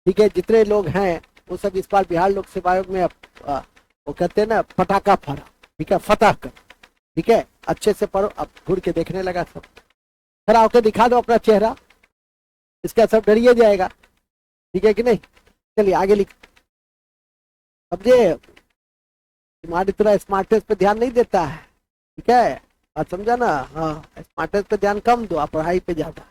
ठीक है, जितने लोग हैं वो सब इस बार बिहार लोक सेवा आयोग में वो कहते हैं ना पटाखा फरा, ठीक है, फतह कर, ठीक है, अच्छे से पढ़ो। अब घूर के देखने लगा सब, खड़ा होकर दिखा दो अपना चेहरा, इसका सब डरिए जाएगा, ठीक है कि नहीं। चलिए आगे लिख, समझे, तुम्हारी तरह स्मार्टनेस पे ध्यान नहीं देता है, ठीक है, और समझा ना। हाँ, स्मार्टनेस पे ध्यान कम दो, आप पढ़ाई पे ज्यादा,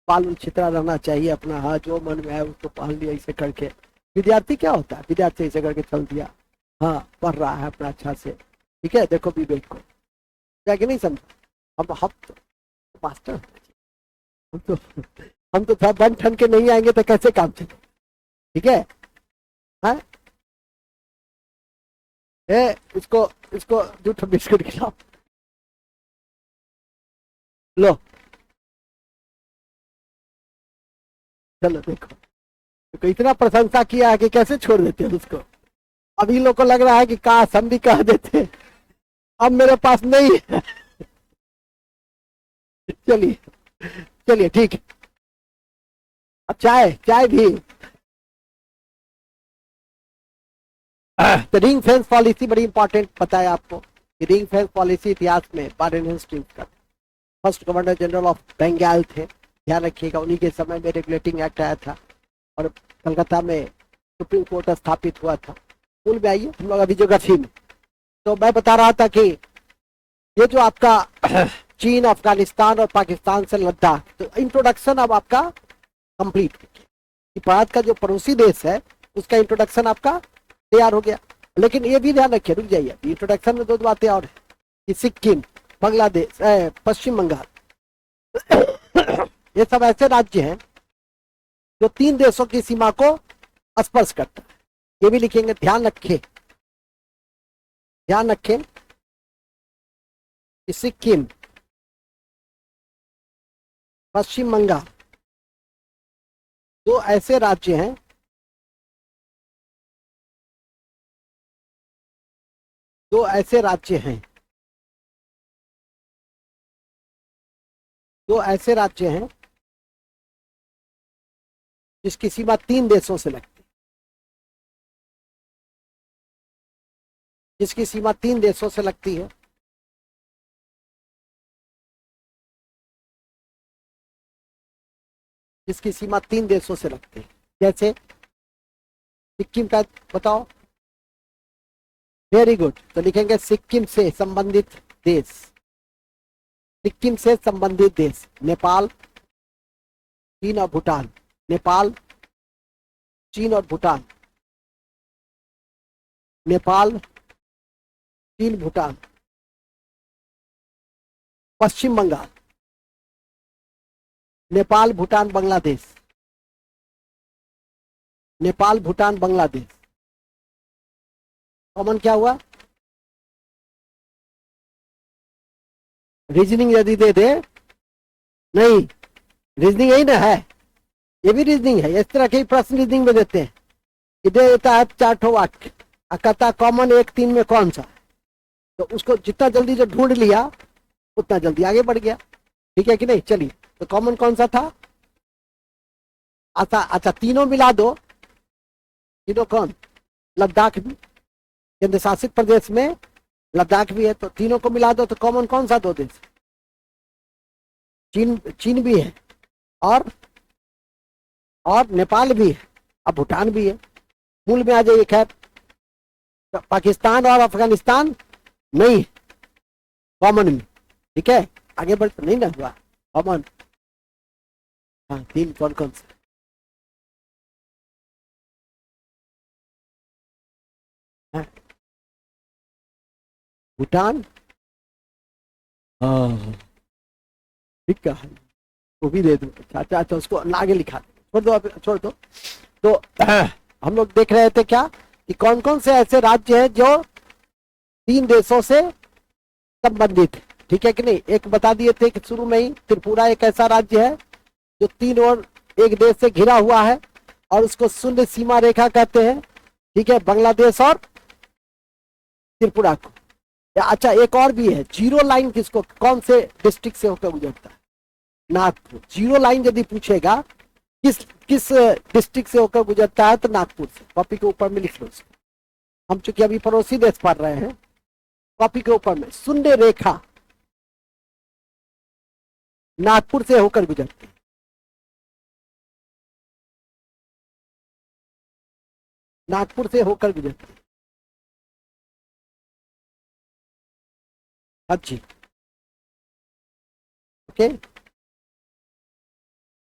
बाल छितरा रहना चाहिए अपना, हाँ, जो मन में है उसको पहन लिया ऐसे करके, विद्यार्थी क्या होता है, विद्यार्थी ऐसे करके चल दिया, हाँ पढ़ रहा है अपना अच्छा से, ठीक है, देखो विवेक को जाके नहीं समझा। अब हम तो मास्टर, हम तो हम तो था बन ठन के नहीं आएंगे तो कैसे काम चले, ठीक है। हाँ इसको इसको 2 बिस्कुट खिलाओ, लो चलो देखो, तो इतना प्रशंसा किया है कि कैसे छोड़ देते हैं उसको। अभी लोग को लग रहा है कि काश हम भी कह देते, अब मेरे पास नहीं है। चलिए चलिए ठीक है, अब चाय चाय भी। तो रिंग फेंस पॉलिसी बड़ी इंपॉर्टेंट पता है आपको। रिंग फेंस पॉलिसी इतिहास में बारहवीं हिस्ट्री का first governor general of Bengal थे, ध्यान रखिएगा, उन्हीं के समय में रेगुलेटिंग एक्ट आया था और कलकत्ता में सुप्रीम कोर्ट स्थापित हुआ था। स्कूल में आइए हम लोग अभी ज्योग्राफी में। तो मैं बता रहा था कि ये जो आपका चीन, अफगानिस्तान और पाकिस्तान से लद्दाख, तो इंट्रोडक्शन अब आपका कंप्लीट हो गया कि भारत का जो पड़ोसी देश है उसका इंट्रोडक्शन आपका तैयार हो गया। लेकिन ये भी ध्यान रखिए, रुक जाइए, इंट्रोडक्शन में 2 बातें और है कि सिक्किम, बांग्लादेश, पश्चिम बंगाल ये सब ऐसे राज्य हैं जो 3 देशों की सीमा को स्पर्श करता है। ये भी लिखेंगे, ध्यान रखें, ध्यान रखें कि सिक्किम, पश्चिम बंगाल 2 ऐसे राज्य हैं, 2 ऐसे राज्य हैं, 2 ऐसे राज्य हैं जिसकी सीमा 3 देशों से लगती है, जिसकी सीमा 3 देशों से लगती है। जिसकी सीमा 3 देशों से लगती है, जैसे सिक्किम का बताओ। वेरी गुड, तो लिखेंगे सिक्किम से संबंधित देश, सिक्किम से संबंधित देश नेपाल, चीन और भूटान, नेपाल, चीन और भूटान, नेपाल, चीन, भूटान। पश्चिम बंगाल, नेपाल, भूटान, बांग्लादेश, नेपाल, भूटान, बांग्लादेश। कॉमन क्या हुआ, रीजनिंग यदि दे दे, नहीं रीजनिंग यही ना है, ये भी रीजनिंग है, इस तरह के प्रश्न रीजनिंग में देते हैं कि दे देता है 4 ठो वाक्य, कहता कॉमन 1 3 में कौन सा, तो उसको जितना जल्दी जो ढूंढ लिया उतना जल्दी आगे बढ़ गया, ठीक है कि नहीं। चलिए, तो कॉमन कौन सा था, अच्छा अच्छा तीनों मिला दो, तीनों कौन, लद्दाख भी, केंद्र शासित प्रदेश में लद्दाख भी है, तो तीनों को मिला दो तो कॉमन कौन सा 2 देश, चीन, चीन भी है और नेपाल भी है, अब भूटान भी है। मूल में आ जाइए, खैर तो पाकिस्तान और अफगानिस्तान नहीं कॉमन में, ठीक है, आगे बढ़ नहीं ना हुआ कॉमन। हाँ 3 कौन कौन से, हाँ, भूटान, हाँ ठीक है, वो भी दे दो, अच्छा अच्छा उसको आगे लिखा छोड़ दो, अब छोड़ दो। तो हम लोग देख रहे थे क्या कि कौन कौन से ऐसे राज्य हैं जो 3 देशों से संबंधित है, ठीक है कि नहीं। एक बता दिए थे कि शुरू में ही त्रिपुरा एक ऐसा राज्य है जो 3 ओर एक देश से घिरा हुआ है और उसको शून्य सीमा रेखा कहते हैं, ठीक है, बांग्लादेश और त्रिपुरा को। अच्छा एक और भी है, जीरो लाइन किसको, कौन से डिस्ट्रिक्ट से होकर गुजरता है, नागपुर। जीरो लाइन यदि पूछेगा किस किस डिस्ट्रिक्ट से होकर गुजरता है तो नागपुर से, कॉपी के ऊपर में लिख लो उसको। हम चूंकि अभी पड़ोसी देश पढ़ रहे हैं, कॉपी के ऊपर में शून्य रेखा नागपुर से होकर गुजरती है, नागपुर से होकर गुजरती है। अच्छी, ओके।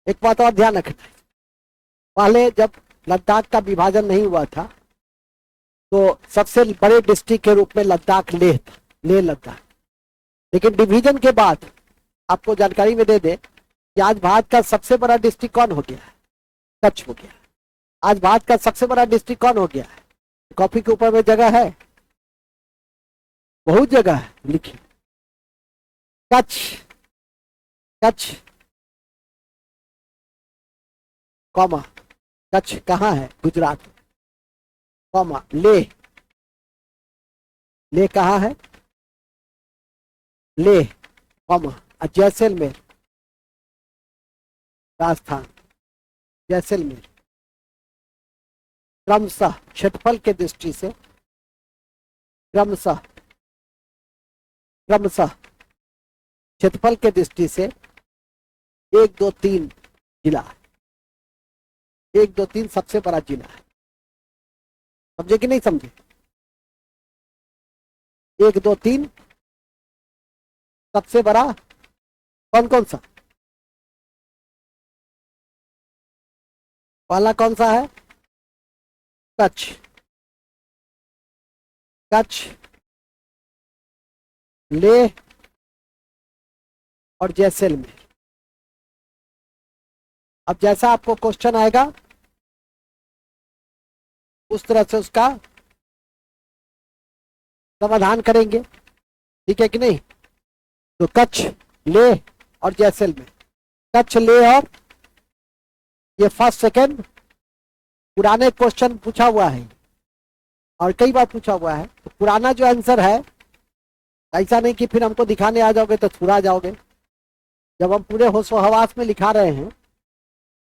एक बात और ध्यान रखना, पहले जब लद्दाख का विभाजन नहीं हुआ था तो सबसे बड़े डिस्ट्रिक्ट के रूप में लद्दाख लेह था, लेह लद्दाख। लेकिन डिवीजन के बाद आपको जानकारी में दे दे कि आज भारत का सबसे बड़ा डिस्ट्रिक्ट कौन हो गया है? कच्छ हो गया। आज भारत का सबसे बड़ा डिस्ट्रिक्ट कौन हो गया है? कॉपी के ऊपर में जगह है, बहुत जगह है, लिखिए कच्छ। कच्छ कॉमा, कच्छ कहाँ है? गुजरात। कॉमा लेह, लेह कहाँ है? लेह। कॉमा जैसलमेर, राजस्थान। जैसलमेर क्रमशः क्षेत्रफल के दृष्टि से, क्रमशः क्षेत्रफल के दृष्टि से 1 2 3 जिला, 1 2 3 सबसे बड़ा जिला है। समझे कि नहीं समझे? 1 2 3 सबसे बड़ा कौन कौन सा? पहला कौन सा है? कच्छ। कच्छ, लेह और जैसलमेर। अब जैसा आपको क्वेश्चन आएगा उस तरह से उसका समाधान करेंगे, ठीक है कि नहीं? तो कच्छ, लेह और जैसलमेर। कच्छ, लेह और ये फर्स्ट सेकंड पुराने क्वेश्चन पूछा हुआ है और कई बार पूछा हुआ है। तो पुराना जो आंसर है, ऐसा नहीं कि फिर हमको दिखाने आ जाओगे तो छुड़ा जाओगे। जब हम पूरे होशो हवास में लिखा रहे हैं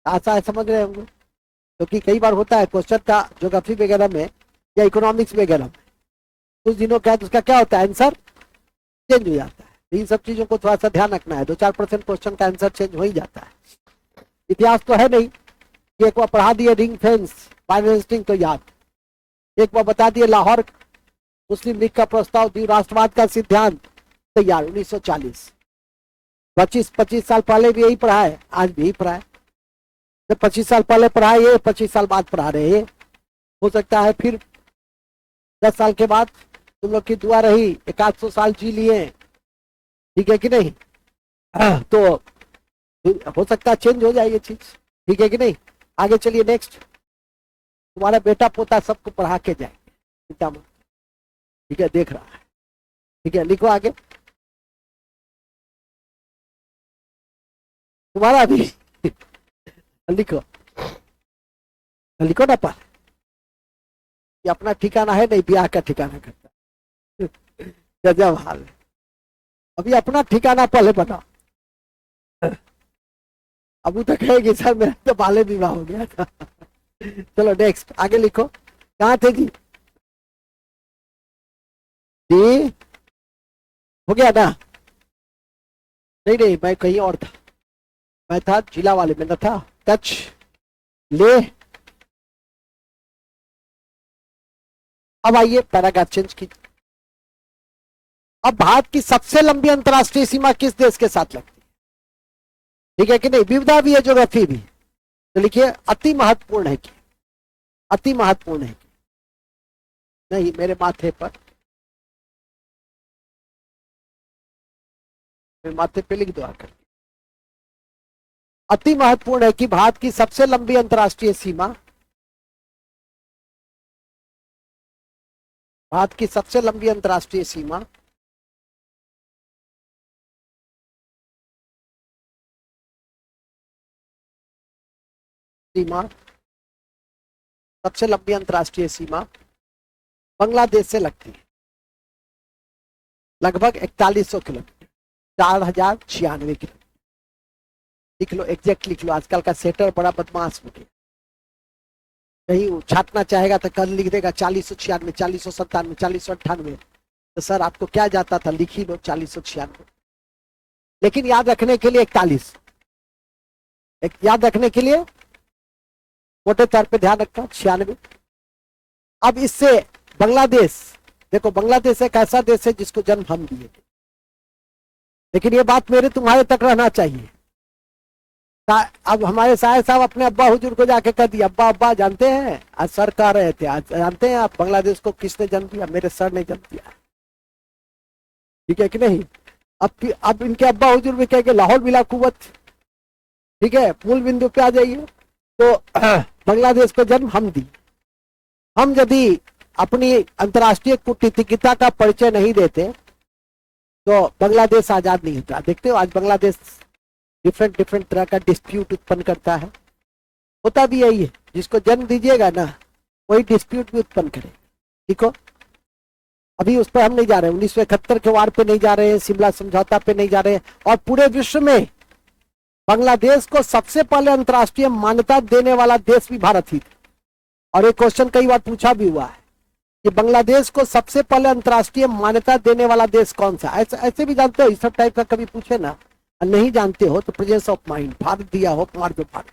ऐसा है, समझ रहे होंगे। क्योंकि कई बार होता है क्वेश्चन का ज्योग्राफी वगैरह में या इकोनॉमिक्स वगैरह में कुछ दिनों का उसका क्या होता है, आंसर चेंज हो जाता है। इन सब चीजों को थोड़ा सा ध्यान रखना है। 2-4% क्वेश्चन का आंसर चेंज हो ही जाता है। इतिहास तो है नहीं कि एक बार पढ़ा दिए रिंग फेंस फाइनेंसिंग तो याद, एक बार बता दिए लाहौर मुस्लिम लीग का प्रस्ताव, द्विराष्ट्रवाद का सिद्धांत तैयार 1940। 25 साल पहले भी यही पढ़ा है, आज भी यही पढ़ा है। जब 25 साल पहले पढ़ा ये 25 साल बाद पढ़ा रहे हैं। हो सकता है फिर 10 साल के बाद तुम लोग की दुआ रही 100 साल जी लिए, ठीक है कि नहीं? तो हो सकता है चेंज हो जाए ये चीज, ठीक है कि नहीं? आगे चलिए नेक्स्ट। तुम्हारा बेटा पोता सबको पढ़ा के जाएंगे, चिंता मत, ठीक है? देख रहा है, ठीक है? लिखो आगे तुम्हारा भी लिखो, लिखो ना पर ये अपना ठिकाना है नहीं, ब्याह का ठिकाना करता गजब हाल है। अभी अपना ठिकाना पहले बताओ। अभी तक कहेगी सर मेरा तो बाल्य विवाह हो गया था। चलो नेक्स्ट आगे लिखो। कहाँ थे जी? जी हो गया ना? नहीं नहीं, मैं कहीं और था। मैं था जिला वाले में, ना था कच्छ, लेह। अब आइए पैराग्राफ चेंज कीजिए। अब भारत की सबसे लंबी अंतर्राष्ट्रीय सीमा किस देश के साथ लगती है? ठीक है कि नहीं? विविधा भी है, ज्योग्राफी भी। तो लिखिए अति महत्वपूर्ण है कि, अति महत्वपूर्ण है कि, नहीं मेरे माथे पर, मेरे माथे पे लिख दो आकर। अति महत्वपूर्ण है कि भारत की सबसे लंबी अंतर्राष्ट्रीय सीमा, भारत की सबसे लंबी अंतर्राष्ट्रीय सीमा सीमा सबसे लंबी अंतर्राष्ट्रीय सीमा बांग्लादेश से लगती है, लगभग 4100 किलोमीटर, 4096 किलोमीटर। लिख लो, एग्जैक्ट लिख लो। आजकल का सेटर बड़ा बदमाश हो गया, कहीं छापना चाहेगा तो कल लिख देगा 4096, 4097, 4098। तो सर आपको क्या जाता था, लिख ही लो 4096। लेकिन याद रखने के लिए 41, याद रखने के लिए मोटे तौर पे ध्यान रखना 96। अब इससे बांग्लादेश, देखो बांग्लादेश एक ऐसा देश है जिसको जन्म हम दिए थे, लेकिन ये बात मेरे तुम्हारे तक रहना चाहिए। अब हमारे साहिब साहब अपने अब्बा हुजूर को जाके कह दिया, अब्बा अब्बा जानते हैं आज सर कह रहे थे, आज जानते हैं आप बांग्लादेश को किसने जन्म दिया? मेरे सर ने जन्म दिया। ठीक है कि नहीं? अब इनके अब्बा हुजूर भी कहेंगे लाहौल बिला कुव्वत। ठीक है, मूल बिंदु पे आ जाइए। तो बांग्लादेश को जन्म हम दी। हम यदि अपनी अंतर्राष्ट्रीय कूटनीतिज्ञता का परिचय नहीं देते तो बांग्लादेश आजाद नहीं होता। देखते हो आज बांग्लादेश डिफरेंट डिफरेंट तरह का डिस्प्यूट उत्पन्न करता है। होता भी यही है, जिसको जन्म दीजिएगा ना वही डिस्प्यूट भी उत्पन्न करे। ठीक हो, अभी उस पर हम नहीं जा रहे हैं, 1971 के वार पे नहीं जा रहे हैं, शिमला समझौता पे नहीं जा रहे हैं। और पूरे विश्व में बांग्लादेश को सबसे पहले अंतर्राष्ट्रीय मान्यता देने वाला देश भी भारत ही था। और एक क्वेश्चन कई बार पूछा भी हुआ है कि बांग्लादेश को सबसे पहले अंतर्राष्ट्रीय मान्यता देने वाला देश कौन सा? ऐसे भी जानते हो, इस सब टाइप का कभी पूछे ना और नहीं जानते हो तो प्रेजेंस ऑफ माइंड, भारत दिया हो मार दो भारत।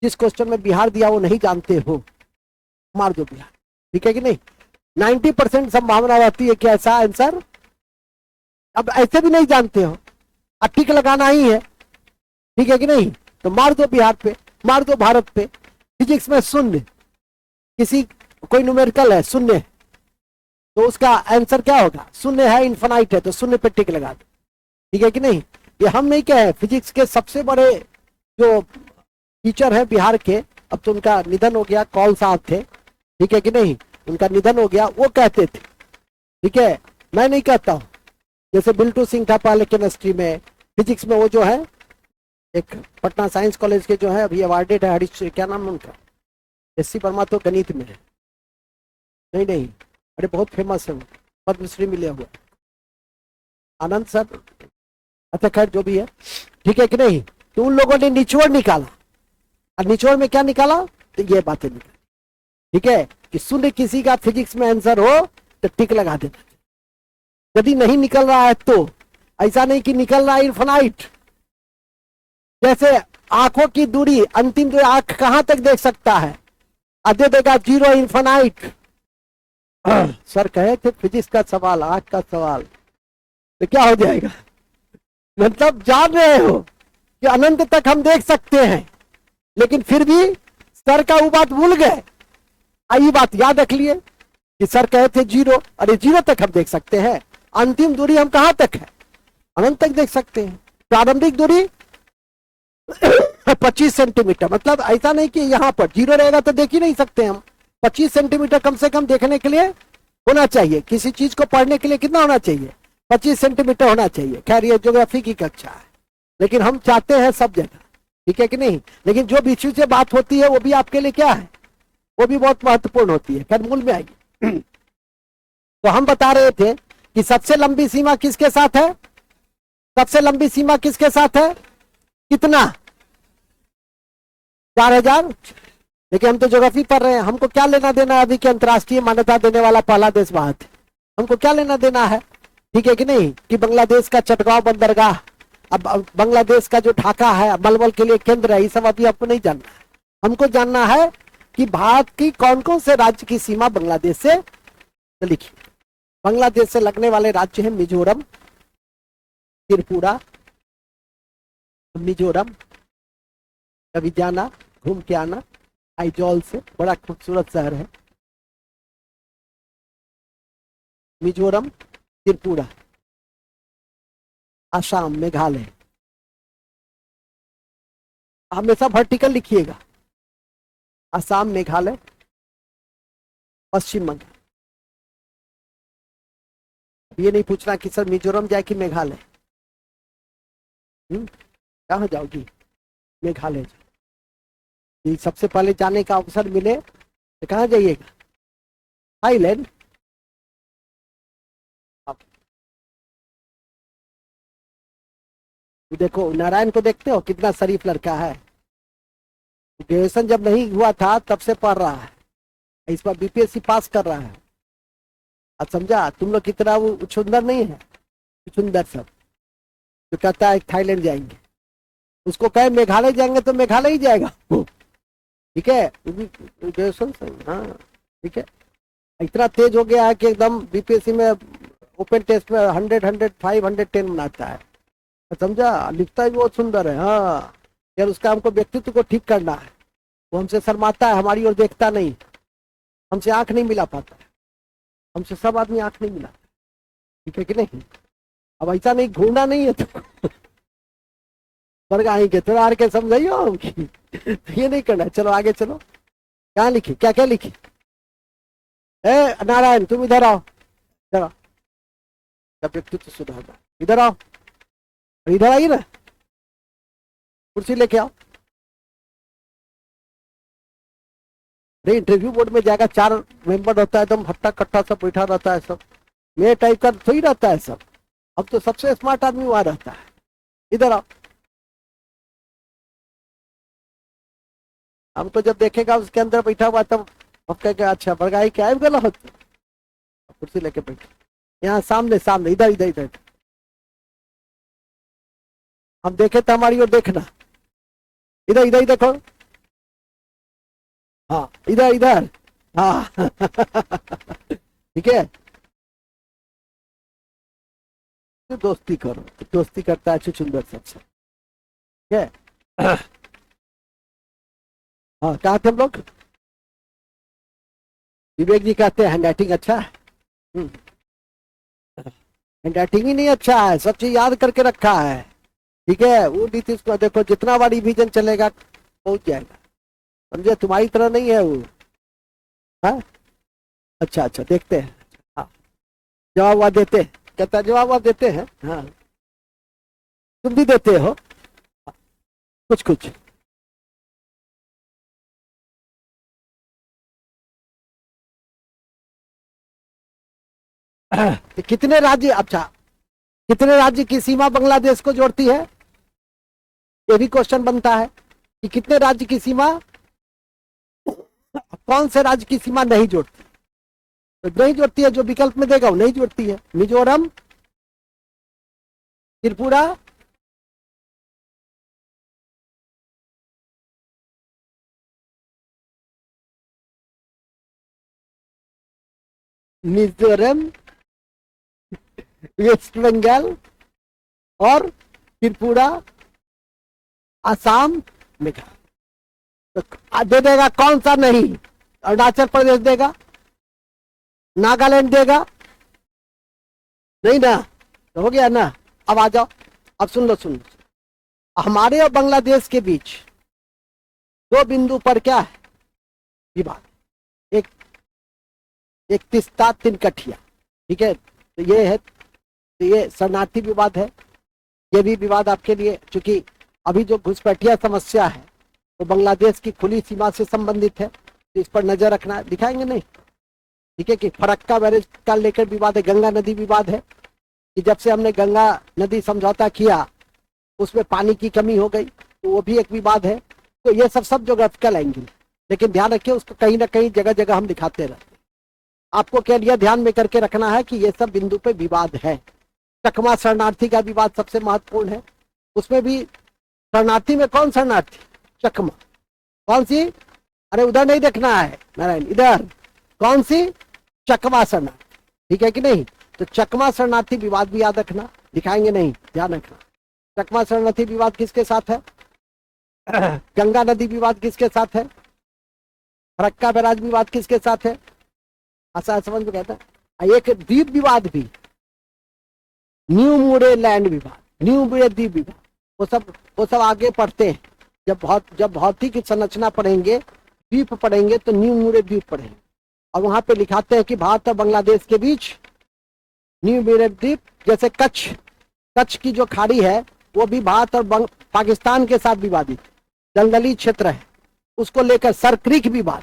जिस क्वेश्चन में बिहार दिया वो नहीं जानते हो, मार दो बिहार। ठीक है कि नहीं? 90% संभावना रहती है कि ऐसा आंसर, अब ऐसे भी नहीं जानते हो अब टिक लगाना ही है। ठीक है कि नहीं? तो मार दो बिहार पे, मार दो भारत पे। फिजिक्स में शून्य, किसी कोई न्यूमेरिकल है शून्य, तो उसका आंसर क्या होगा? शून्य है, इन्फिनाइट है, तो शून्य पे टिक लगा दो। ठीक है कि नहीं? ये हम नहीं कहे, फिजिक्स के सबसे बड़े जो टीचर है बिहार के, अब तो उनका निधन हो गया, कौल साहब थे। ठीक है कि नहीं? उनका निधन हो गया, वो कहते थे। ठीक है, मैं नहीं कहता हूं। जैसे बिल्टू सिंह था पहले केमिस्ट्री में, फिजिक्स में वो जो है एक पटना साइंस कॉलेज के जो है अभी अवार्डेड है, हरीश, क्या नाम है उनका, एससी वर्मा, तो गणित में है। नहीं नहीं, अरे बहुत फेमस है, पद्मश्री मिले हुए आनंद सर। अच्छा खैर जो भी है, ठीक है कि नहीं? तो उन लोगों ने निचोड़ निकाला, और निचोड़ में क्या निकाला? तो ये बातें निकाली। ठीक है कि शून्य किसी का फिजिक्स में आंसर हो तो टिक लगा देना। यदि नहीं निकल रहा है तो ऐसा नहीं कि निकल रहा है इन्फिनाइट। जैसे आंखों की दूरी, अंतिम जो आंख कहां तक देख सकता है? आधे देगा जीरो, इन्फिनाइट। सर कहे थे फिजिक्स का सवाल, आंख का सवाल, तो क्या हो जाएगा? मतलब जान रहे हो कि अनंत तक हम देख सकते हैं, लेकिन फिर भी सर का वो बात भूल गए। आई बात याद रख लिए कि सर कहे थे जीरो, अरे जीरो तक हम देख सकते हैं। अंतिम दूरी हम कहां तक है? अनंत तक देख सकते हैं। प्रारंभिक दूरी 25 सेंटीमीटर, मतलब ऐसा नहीं कि यहां पर जीरो रहेगा तो देख ही नहीं सकते हम। 25 सेंटीमीटर कम से कम देखने के लिए होना चाहिए। किसी चीज को पढ़ने के लिए कितना होना चाहिए? 25 सेंटीमीटर होना चाहिए। खैर ये ज्योग्राफी की कक्षा है, लेकिन हम चाहते हैं सब जगह। ठीक है कि नहीं? लेकिन जो विषय से बात होती है वो भी आपके लिए क्या है? वो भी बहुत महत्वपूर्ण होती है। खैर मूल में आएगी। तो हम बता रहे थे कि सबसे लंबी सीमा किसके साथ है? सबसे लंबी सीमा किसके साथ है? कितना? 4000। लेकिन हम तो ज्योग्राफी पढ़ रहे हैं, हमको क्या लेना देना अभी कि अंतर्राष्ट्रीय मान्यता देने वाला पहला देश भारत है? हमको क्या लेना देना है? ठीक है कि नहीं? कि बांग्लादेश का चटगांव बंदरगाह, अब बांग्लादेश का जो ढाका है मलमल के लिए केंद्र है, ये सब अभी आपको नहीं जानना है। हमको जानना है कि भारत की कौन कौन से राज्य की सीमा बांग्लादेश से लिखी। बांग्लादेश से लगने वाले राज्य हैं मिजोरम, त्रिपुरा, मिजोरम, कभी जाना घूम के आना, आइजॉल से, बड़ा खूबसूरत शहर है मिजोरम, त्रिपुरा, आसाम, मेघालय। हमेशा वर्टिकल लिखिएगा, आसाम, मेघालय, पश्चिम बंगाल। ये नहीं पूछना कि सर मिजोरम जाए कि मेघालय। कहाँ जाओगी? मेघालय जाओ। सबसे पहले जाने का अवसर मिले तो कहाँ जाइएगा? थाईलैंड। देखो नारायण को देखते हो कितना शरीफ लड़का है। ग्रेजुएशन जब नहीं हुआ था तब से पढ़ रहा है, इस बार बीपीएससी पास कर रहा है। अब समझा? तुम लोग कितना वो सुंदर नहीं है, सुंदर सब तो कहता है थाईलैंड जाएंगे, उसको कहे मेघालय जाएंगे तो मेघालय ही जाएगा। ठीक है, ग्रेजुएशन से। हाँ ठीक है, इतना तेज हो गया है कि एकदम बीपीएससी में ओपन टेस्ट में 100, 100, 510 बनाता है। समझा? लिखता भी बहुत सुंदर है। हाँ यार उसका हमको व्यक्तित्व को ठीक करना है, वो हमसे शर्माता है, हमारी ओर देखता नहीं, हमसे आंख नहीं मिला पाता है, हमसे सब आदमी आंख नहीं मिलाता, ठीक है कि नहीं। अब ऐसा नहीं, घूरना नहीं है तो वर्ग आएंगे थोड़ा हार के समझाइयो ये नहीं करना। चलो आगे चलो, क्या लिखी, क्या क्या लिखी। ए नारायण तुम इधर आओ, इधर आओ, व्यक्तित्व सुधारना, इधर आओ, इधर आइए ना, कुर्सी लेके आओ। नहीं इंटरव्यू बोर्ड में जाएगा, 4 मेंबर रहता है, एकदम हट्टा कट्टा सब बैठा रहता है, सब मेरे टाइप का सही रहता है सब। अब तो सबसे स्मार्ट आदमी वहां रहता है, इधर आओ। हम तो जब देखेगा उसके अंदर बैठा हुआ तब अब कहेगा अच्छा बरगाई क्या है गलत, कुर्सी लेके बैठे यहाँ सामने सामने, इधर इधर इधर, हम देखे तो हमारी ओर देखना, इधर इधर देखो, हाँ इधर इधर, हाँ ठीक है। तो दोस्ती करो, तो दोस्ती करता है चुचुंदर सबसे, ठीक है। हाँ कहा थे हम लोग, विवेक जी कहते हैं हैंड राइटिंग अच्छा है, हैंड राइटिंग ही नहीं अच्छा है, सब चीज याद करके रखा है, ठीक है। वो नीतीश को देखो जितना बड़ा रिवीजन चलेगा पहुंच जाएगा, समझे, तुम्हारी तरह नहीं है वो। हाँ अच्छा अच्छा देखते हैं, हाँ जवाब वह देते हैं, कहता है जवाब वह देते हैं, हाँ तुम भी देते हो कुछ कुछ। तो कितने राज्य, अच्छा कितने राज्य की सीमा बांग्लादेश को जोड़ती है, ये भी क्वेश्चन बनता है कि कितने राज्य की सीमा, कौन से राज्य की सीमा नहीं जोड़ती, तो नहीं जोड़ती है, जो विकल्प में देगा वो नहीं जोड़ती है। मिजोरम, त्रिपुरा, मिजोरम, वेस्ट बंगाल और त्रिपुरा, असम, मेघालय। तो दे देगा कौन सा नहीं, अरुणाचल प्रदेश देगा, नागालैंड देगा, नहीं ना, तो हो गया ना। अब आ जाओ, अब सुन लो सुन लो, हमारे और बांग्लादेश के बीच 2 बिंदु पर क्या है विवाद, एक एक तिस्ता 3 कठिया, ठीक है। तो ये है, तो ये शरणार्थी विवाद है, ये भी विवाद आपके लिए, चूंकि अभी जो घुसपैठिया समस्या है वो बांग्लादेश की खुली सीमा से संबंधित है, तो इस पर नजर रखना, दिखाएंगे नहीं, ठीक है। कि फरक्का बैरेज का लेकर विवाद है, गंगा नदी विवाद है, कि जब से हमने गंगा नदी समझौता किया उसमें पानी की कमी हो गई, तो वो भी एक विवाद है। तो ये सब ज्योग्राफिकल एंगल, लेकिन ध्यान रखिए उसको कहीं ना कहीं जगह जगह हम दिखाते रहते हैं। आपको क्या लिया ध्यान में करके रखना है कि ये सब बिंदु पे विवाद है। चकमा शरणार्थी का विवाद सबसे महत्वपूर्ण है, उसमें भी शरणार्थी में कौन शरणार्थी, चकमा, कौन सी, अरे उधर नहीं देखना है नारायण, इधर कौन सी, चकमा शरणार्थी, ठीक है कि नहीं। तो चकमा शरणार्थी विवाद भी याद रखना, दिखाएंगे नहीं, ध्यान रखना। चकमा शरणार्थी विवाद किसके साथ है, गंगा नदी विवाद किसके साथ है, फरक्का बैराज विवाद किसके साथ है, ऐसा समझ में कहता है। एक द्वीप विवाद भी, न्यू मुड़े लैंड विवाद, न्यू मुड़े द्वीप विवाद, वो सब आगे पढ़ते हैं, जब भौतिक संरचना पढ़ेंगे, द्वीप पढ़ेंगे तो न्यू मुड़े द्वीप पढ़ेंगे, और वहां पे लिखाते हैं कि भारत और बांग्लादेश के बीच न्यू मुड़े द्वीप, जैसे कच्छ की जो खाड़ी है वो भी भारत और पाकिस्तान के साथ विवादित जंगली क्षेत्र है, उसको लेकर सरक्रीक विवाद,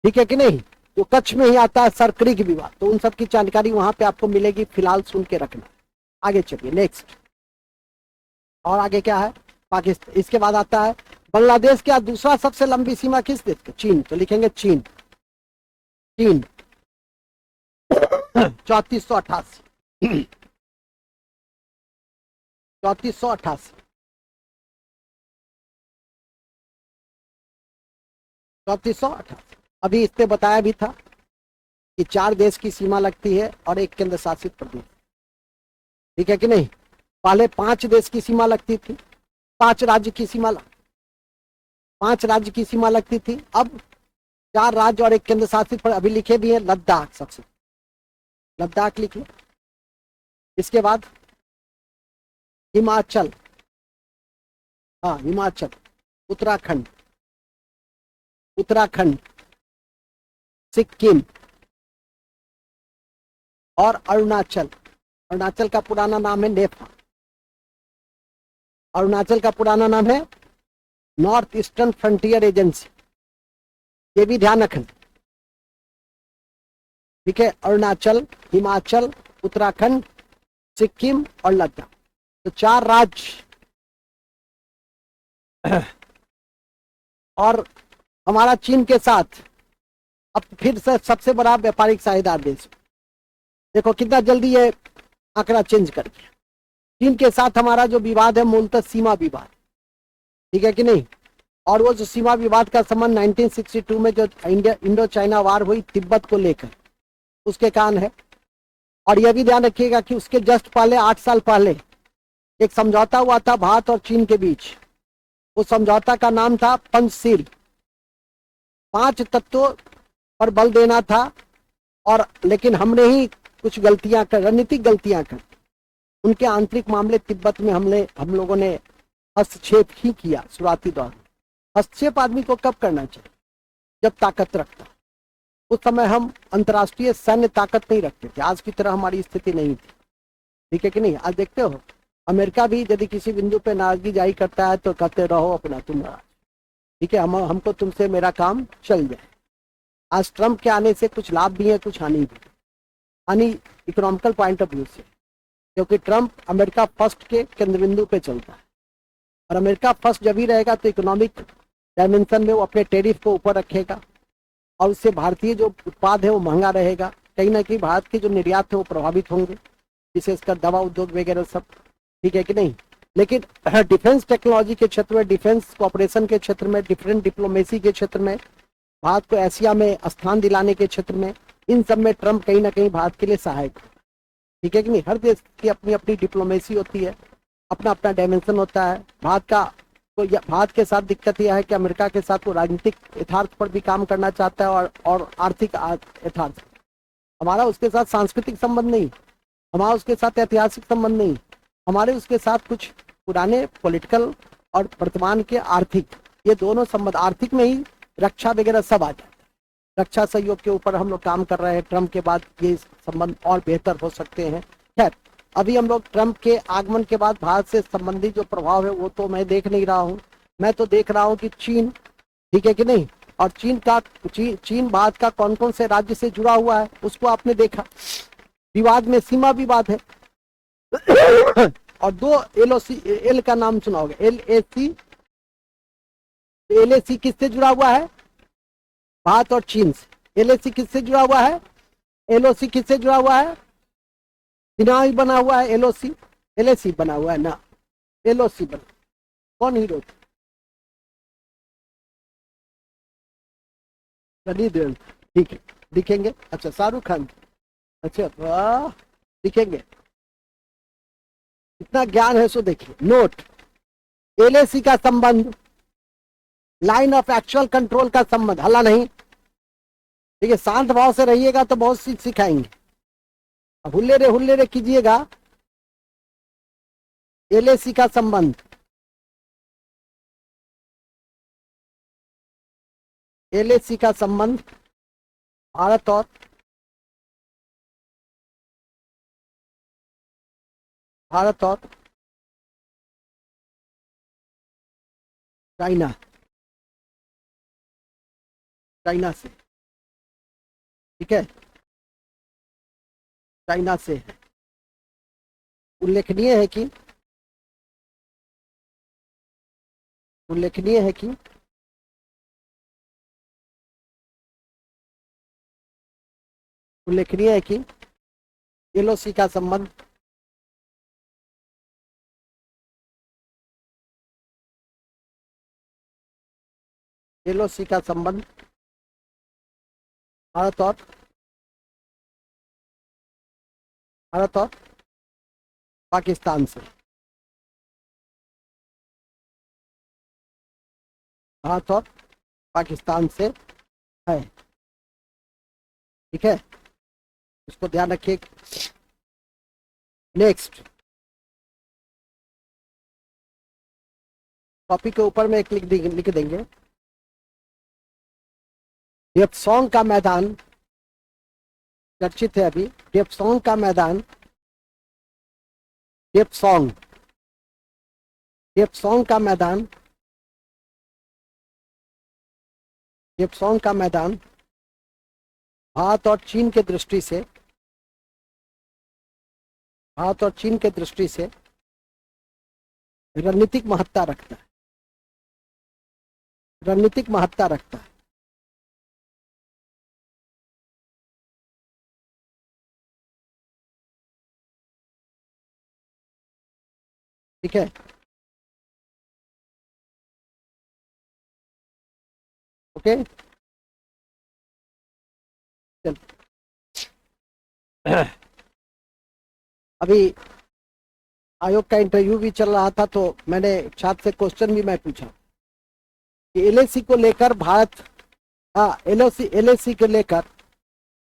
ठीक है कि नहीं, वो कच्छ में ही आता है सरक्रीक विवाद। तो उन सब की जानकारी वहां पे आपको मिलेगी, फिलहाल सुन के रखना। आगे चलिए नेक्स्ट, और आगे क्या है, पाकिस्तान, इसके बाद आता है बांग्लादेश का दूसरा सबसे लंबी सीमा किस देश का, चीन, तो लिखेंगे चीन, चीन 3488, 3488, 3488। अभी इसने बताया भी था कि 4 देश की सीमा लगती है और 1 केंद्र शासित प्रदेश, ठीक है कि नहीं। पहले 5 देश की सीमा लगती थी, 5 राज्य की सीमा, 5 राज्य की सीमा लगती थी। अब 4 राज्य और एक केंद्र शासित पर अभी लिखे भी है लद्दाख, सबसे लद्दाख लिख लो। इसके बाद हिमाचल, हाँ हिमाचल, उत्तराखंड, उत्तराखंड, सिक्किम और अरुणाचल। अरुणाचल का पुराना नाम है नेपाल। अरुणाचल का पुराना नाम है नॉर्थ ईस्टर्न फ्रंटियर एजेंसी, ये भी ध्यान रखना। ठीक है, अरुणाचल, हिमाचल, उत्तराखंड, सिक्किम और लद्दाख, तो 4 राज्य। और हमारा चीन के साथ अब फिर से सबसे बड़ा व्यापारिक साझेदार देश। देखो कितना जल्दी ये आंकड़ा चेंज कर दिया। चीन के साथ हमारा जो विवाद है मूलतः सीमा विवाद, ठीक है कि नहीं। और वो जो सीमा विवाद का संबंध 1962 में जो इंडो चाइना वार हुई तिब्बत को लेकर, उसके कारण है। और यह भी ध्यान रखिएगा कि उसके जस्ट पहले 8 साल पहले एक समझौता हुआ था भारत और चीन के बीच। उस समझौता का नाम था पंचशील। 5 तत्वों पर बल देना था, और लेकिन हमने ही कुछ गलतियां कर, रणनीतिक गलतियां कर, उनके आंतरिक मामले तिब्बत में हम लोगों ने हस्तक्षेप ही किया शुरुआती दौर में। हस्तक्षेप आदमी को कब करना चाहिए? जब ताकत रखता। उस समय हम अंतर्राष्ट्रीय सैन्य ताकत नहीं रखते थे, आज की तरह हमारी स्थिति नहीं थी, ठीक है कि नहीं। आज देखते हो अमेरिका भी यदि किसी बिंदु पे नाराजगी जाहिर करता है तो कहते रहो अपना तुम नाराज, ठीक है, हमको तुमसे मेरा काम चल जाए। आज ट्रंप के आने से कुछ लाभ भी है, कुछ हानि भी। हानि इकोनॉमिकल पॉइंट ऑफ व्यू से, क्योंकि ट्रंप अमेरिका फर्स्ट के केंद्र बिंदु पे चलता है, और अमेरिका फर्स्ट जब ही रहेगा तो इकोनॉमिक डायमेंशन में वो अपने टैरिफ को ऊपर रखेगा, और उससे भारतीय जो उत्पाद है वो महंगा रहेगा। कहीं ना कहीं भारत के जो निर्यात है वो प्रभावित होंगे, विशेषकर दवा उद्योग वगैरह सब, ठीक है कि नहीं। लेकिन डिफेंस टेक्नोलॉजी के क्षेत्र में, डिफेंस कॉपरेशन के क्षेत्र में, डिफरेंट डिप्लोमेसी के क्षेत्र में, भारत को एशिया में स्थान दिलाने के क्षेत्र में, इन सब में ट्रंप कहीं ना कहीं भारत के लिए सहायक, ठीक है कि नहीं। हर देश की अपनी अपनी डिप्लोमेसी होती है, अपना अपना डायमेंशन होता है। भारत का तो भारत के साथ दिक्कत यह है कि अमेरिका के साथ वो राजनीतिक यथार्थ पर भी काम करना चाहता है और आर्थिक यथार्थ। हमारा उसके साथ सांस्कृतिक संबंध नहीं, हमारा उसके साथ ऐतिहासिक संबंध नहीं, हमारे उसके साथ कुछ पुराने पॉलिटिकल और वर्तमान के आर्थिक, ये दोनों संबंध, आर्थिक में ही रक्षा वगैरह सब आ जाता है। रक्षा सहयोग के ऊपर हम लोग काम कर रहे हैं, ट्रंप के बाद ये संबंध और बेहतर हो सकते हैं। खैर अभी हम लोग ट्रंप के आगमन के बाद भारत से संबंधित जो प्रभाव है वो तो मैं देख नहीं रहा हूँ। मैं तो देख रहा हूँ कि चीन, ठीक है कि नहीं, और चीन भारत का कौन कौन से राज्य से जुड़ा हुआ है उसको आपने देखा। विवाद में सीमा विवाद है। और 2 LOC, एल का नाम सुना होगा, LAC। LAC किससे जुड़ा हुआ है? भारत और चीन से। LAC किससे जुड़ा हुआ है? LOC किससे जुड़ा हुआ है? सिन्हा ही बना हुआ है। LAC बना हुआ है ना, LOC बना। कौन हीरो? सनी देओल, ठीक है, दिखेंगे। अच्छा शाहरुख खान, अच्छा वाह, दिखेंगे। इतना ज्ञान है सो देखिए। नोट, LAC का संबंध लाइन ऑफ एक्चुअल कंट्रोल का संबंध, हल्ला नहीं, ठीक है। शांत भाव से रहिएगा तो बहुत चीज सिखाएंगे। अब हुल्ले रे कीजिएगा। LAC का संबंध, LAC का संबंध भारत और चाइना, चाइना से, ठीक है, चाइना से है। उल्लेखनीय है कि उल्लेखनीय है कि उल्लेखनीय है कि LOC का संबंध LOC का संबंध भारत और पाकिस्तान से, भारत और पाकिस्तान से है। ठीक है, इसको ध्यान रखिए। नेक्स्ट टॉपिक के ऊपर में एक लिख देंगे, डेप्सोंग का मैदान चर्चित है अभी। डेप्सोंग का मैदान, डेप्सोंग, डेप्सोंग का मैदान, डेप्सोंग का मैदान भारत और चीन के दृष्टि से, भारत और चीन के दृष्टि से रणनीतिक महत्ता रखता है, रणनीतिक महत्ता रखता है। ठीक है, ओके। चल अभी आयोग का इंटरव्यू भी चल रहा था, तो मैंने छात्र से क्वेश्चन भी मैं पूछा कि एलएसी को लेकर भारत, हाँ एलएसी को लेकर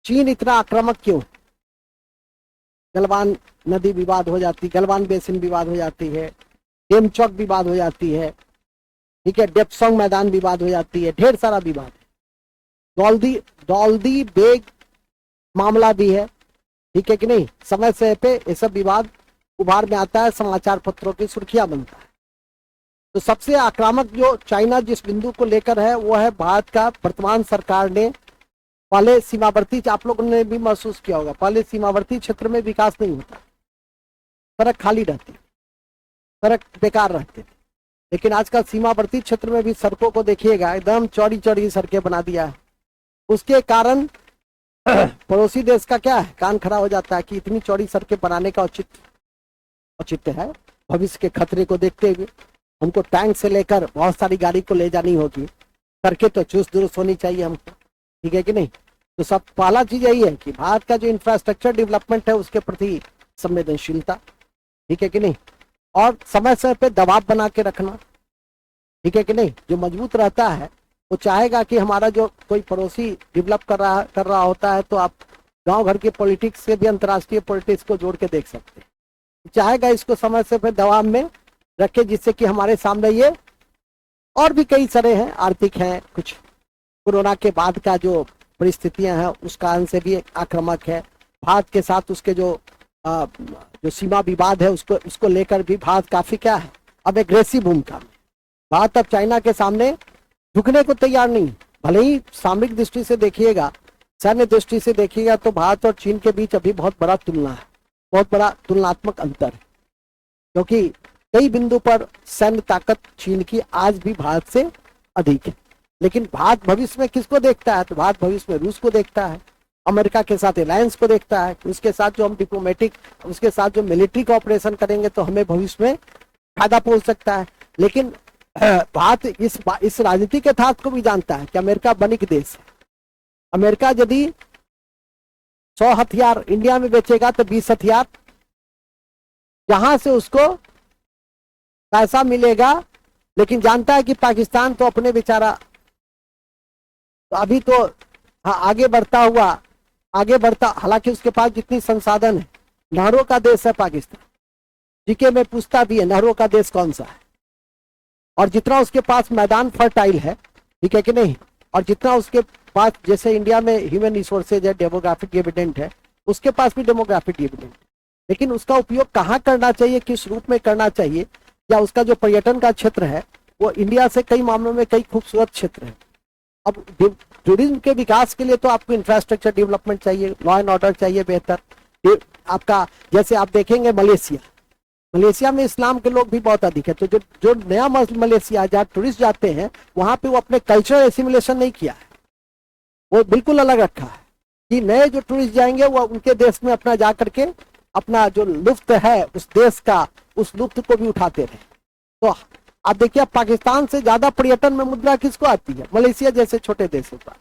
चीन इतना आक्रामक क्यों? गलवान नदी विवाद हो जाती, गलवान बेसिन विवाद हो जाती है, डेमचौक विवाद हो जाती है, ठीक है, डेप्सोंग मैदान विवाद हो जाती है, ढेर सारा विवाद है। दौलदी बेग मामला भी है, ठीक है कि नहीं? समय समय पे ये सब विवाद उभार में आता है, समाचार पत्रों की सुर्खियां बनता है। तो सबसे आक्रामक जो चाइना जिस बिंदु को लेकर है वो है भारत का वर्तमान सरकार ने पहले सीमावर्ती, आप लोगों ने भी महसूस किया होगा, पहले सीमावर्ती क्षेत्र में विकास नहीं होता, सड़क खाली रहती, सड़क बेकार रहते, लेकिन आजकल सीमावर्ती क्षेत्र में भी सड़कों को देखिएगा, एकदम चौड़ी चौड़ी सड़कें बना दिया है। उसके कारण पड़ोसी देश का क्या है, कान खड़ा हो जाता है कि इतनी चौड़ी सड़कें बनाने का औचित्य है। भविष्य के खतरे को देखते हुए हमको टैंक से लेकर बहुत सारी गाड़ी को ले जानी होगी, सड़कें तो चुस्त दुरुस्त होनी चाहिए हमको, ठीक है कि नहीं? तो सब पहला चीज यही है कि भारत का जो इंफ्रास्ट्रक्चर डेवलपमेंट है उसके प्रति संवेदनशीलता, ठीक है कि नहीं? और समय समय पे दबाव बना के रखना, ठीक है कि नहीं? जो मजबूत रहता है वो चाहेगा कि हमारा जो कोई पड़ोसी डेवलप कर रहा होता है, तो आप गांव घर के पॉलिटिक्स से भी अंतर्राष्ट्रीय पॉलिटिक्स को जोड़ के देख सकते हैं, चाहेगा इसको समय से पे दबाव में रखे, जिससे कि हमारे सामने ये और भी कई सारे हैं, आर्थिक हैं, कुछ कोरोना के बाद का जो परिस्थितियां हैं उस कारण से भी आक्रामक है। भारत के साथ उसके जो सीमा विवाद है उसको लेकर भी भारत काफी क्या है, अब एग्रेसिव भूमिका में। भारत अब चाइना के सामने झुकने को तैयार नहीं, भले ही सामरिक दृष्टि से देखिएगा, सैन्य दृष्टि से देखिएगा, तो भारत और चीन के बीच अभी बहुत बड़ा तुलना है, बहुत बड़ा तुलनात्मक अंतर है, क्योंकि कई बिंदु पर सैन्य ताकत चीन की आज भी भारत से अधिक है। लेकिन भारत भविष्य में किसको देखता है? तो भारत भविष्य में रूस को देखता है, अमेरिका के साथ अलायंस को देखता है, उसके साथ जो हम डिप्लोमेटिक, उसके साथ जो मिलिट्री कॉपरेशन करेंगे तो हमें भविष्य में फायदा पहुंच सकता है। लेकिन भारत इस राजनीतिक यथार्थ को भी जानता है कि अमेरिका बनिक देश है। अमेरिका यदि 100 हथियार इंडिया में बेचेगा तो 20 हथियार यहां से उसको पैसा मिलेगा, लेकिन जानता है कि पाकिस्तान तो अपने बेचारा, तो अभी तो हाँ आगे बढ़ता, हालांकि उसके पास जितनी संसाधन है, नहरों का देश है पाकिस्तान, जीके में पूछता भी है नहरों का देश कौन सा है, और जितना उसके पास मैदान फर्टाइल है, ठीक है कि नहीं, और जितना उसके पास, जैसे इंडिया में ह्यूमन रिसोर्सेज है, डेमोग्राफिक डिविडेंड है, उसके पास भी डेमोग्राफिक डिविडेंड, लेकिन उसका उपयोग कहाँ करना चाहिए, किस रूप में करना चाहिए, या उसका जो पर्यटन का क्षेत्र है वो इंडिया से कई मामलों में कई खूबसूरत क्षेत्र है। अब टूरिज्म के विकास के लिए तो आपको इंफ्रास्ट्रक्चर डेवलपमेंट चाहिए, लॉ एंड ऑर्डर चाहिए बेहतर। आपका जैसे आप देखेंगे मलेशिया में इस्लाम के लोग भी बहुत अधिक है, तो जो नया मलेशिया जहाँ टूरिस्ट जाते हैं वहां पे वो अपने कल्चरल एसिमिलेशन नहीं किया है, वो बिल्कुल अलग रखा है कि नए जो टूरिस्ट जाएंगे वो उनके देश में अपना जा करके अपना जो लुत्फ है उस देश का, उस लुत्फ को भी उठाते रहे। तो आप देखिए पाकिस्तान से ज्यादा पर्यटन में मुद्रा किसको आती है? मलेशिया जैसे छोटे देशों का,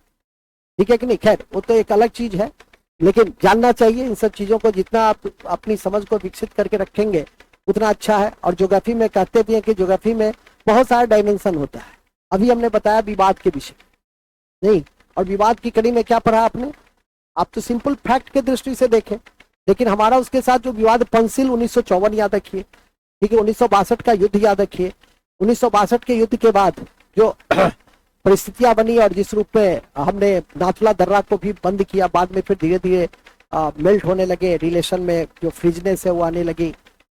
ठीक है कि नहीं? खैर वो तो एक अलग चीज है, लेकिन जानना चाहिए इन सब चीजों को, जितना आप अपनी समझ को विकसित करके रखेंगे उतना अच्छा है। और ज्योग्राफी में कहते भी हैं कि ज्योग्राफी में बहुत सारा डायमेंशन होता है, अभी हमने बताया विवाद के विषय नहीं, और विवाद की कड़ी में क्या पढ़ा आपने? आप तो सिंपल फैक्ट के दृष्टि से देखें, लेकिन हमारा उसके साथ जो विवाद पंसिल 1954 याद रखिए, ठीक है, 1962 का युद्ध याद रखिए। 1962 के युद्ध के बाद जो परिस्थितियां बनी और जिस रूप में हमने नाथुला दर्रा को भी बंद किया, बाद में फिर धीरे धीरे मेल्ट होने लगे रिलेशन में, जो फ्रिजनेस है वो आने लगी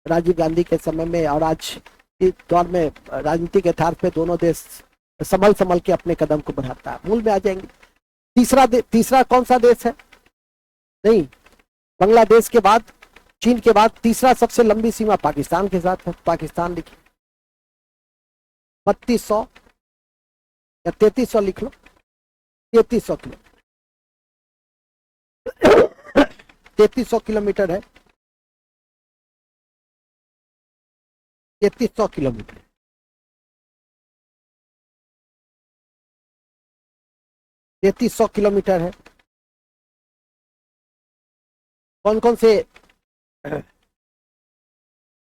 राजीव गांधी के समय में, और आज इस दौर में राजनीतिक यथार्थ में दोनों देश संभल संभल के अपने कदम को बढ़ाता है। मूल में आ जाएंगे। तीसरा कौन सा देश है? नहीं, बांग्लादेश के बाद, चीन के बाद तीसरा सबसे लंबी सीमा पाकिस्तान के साथ है। पाकिस्तान लिखिए 3200 या 3300 लिख लो, 3300 किलोमीटर 3300 किलोमीटर है, 3300 किलोमीटर 3300 किलोमीटर है। कौन कौन से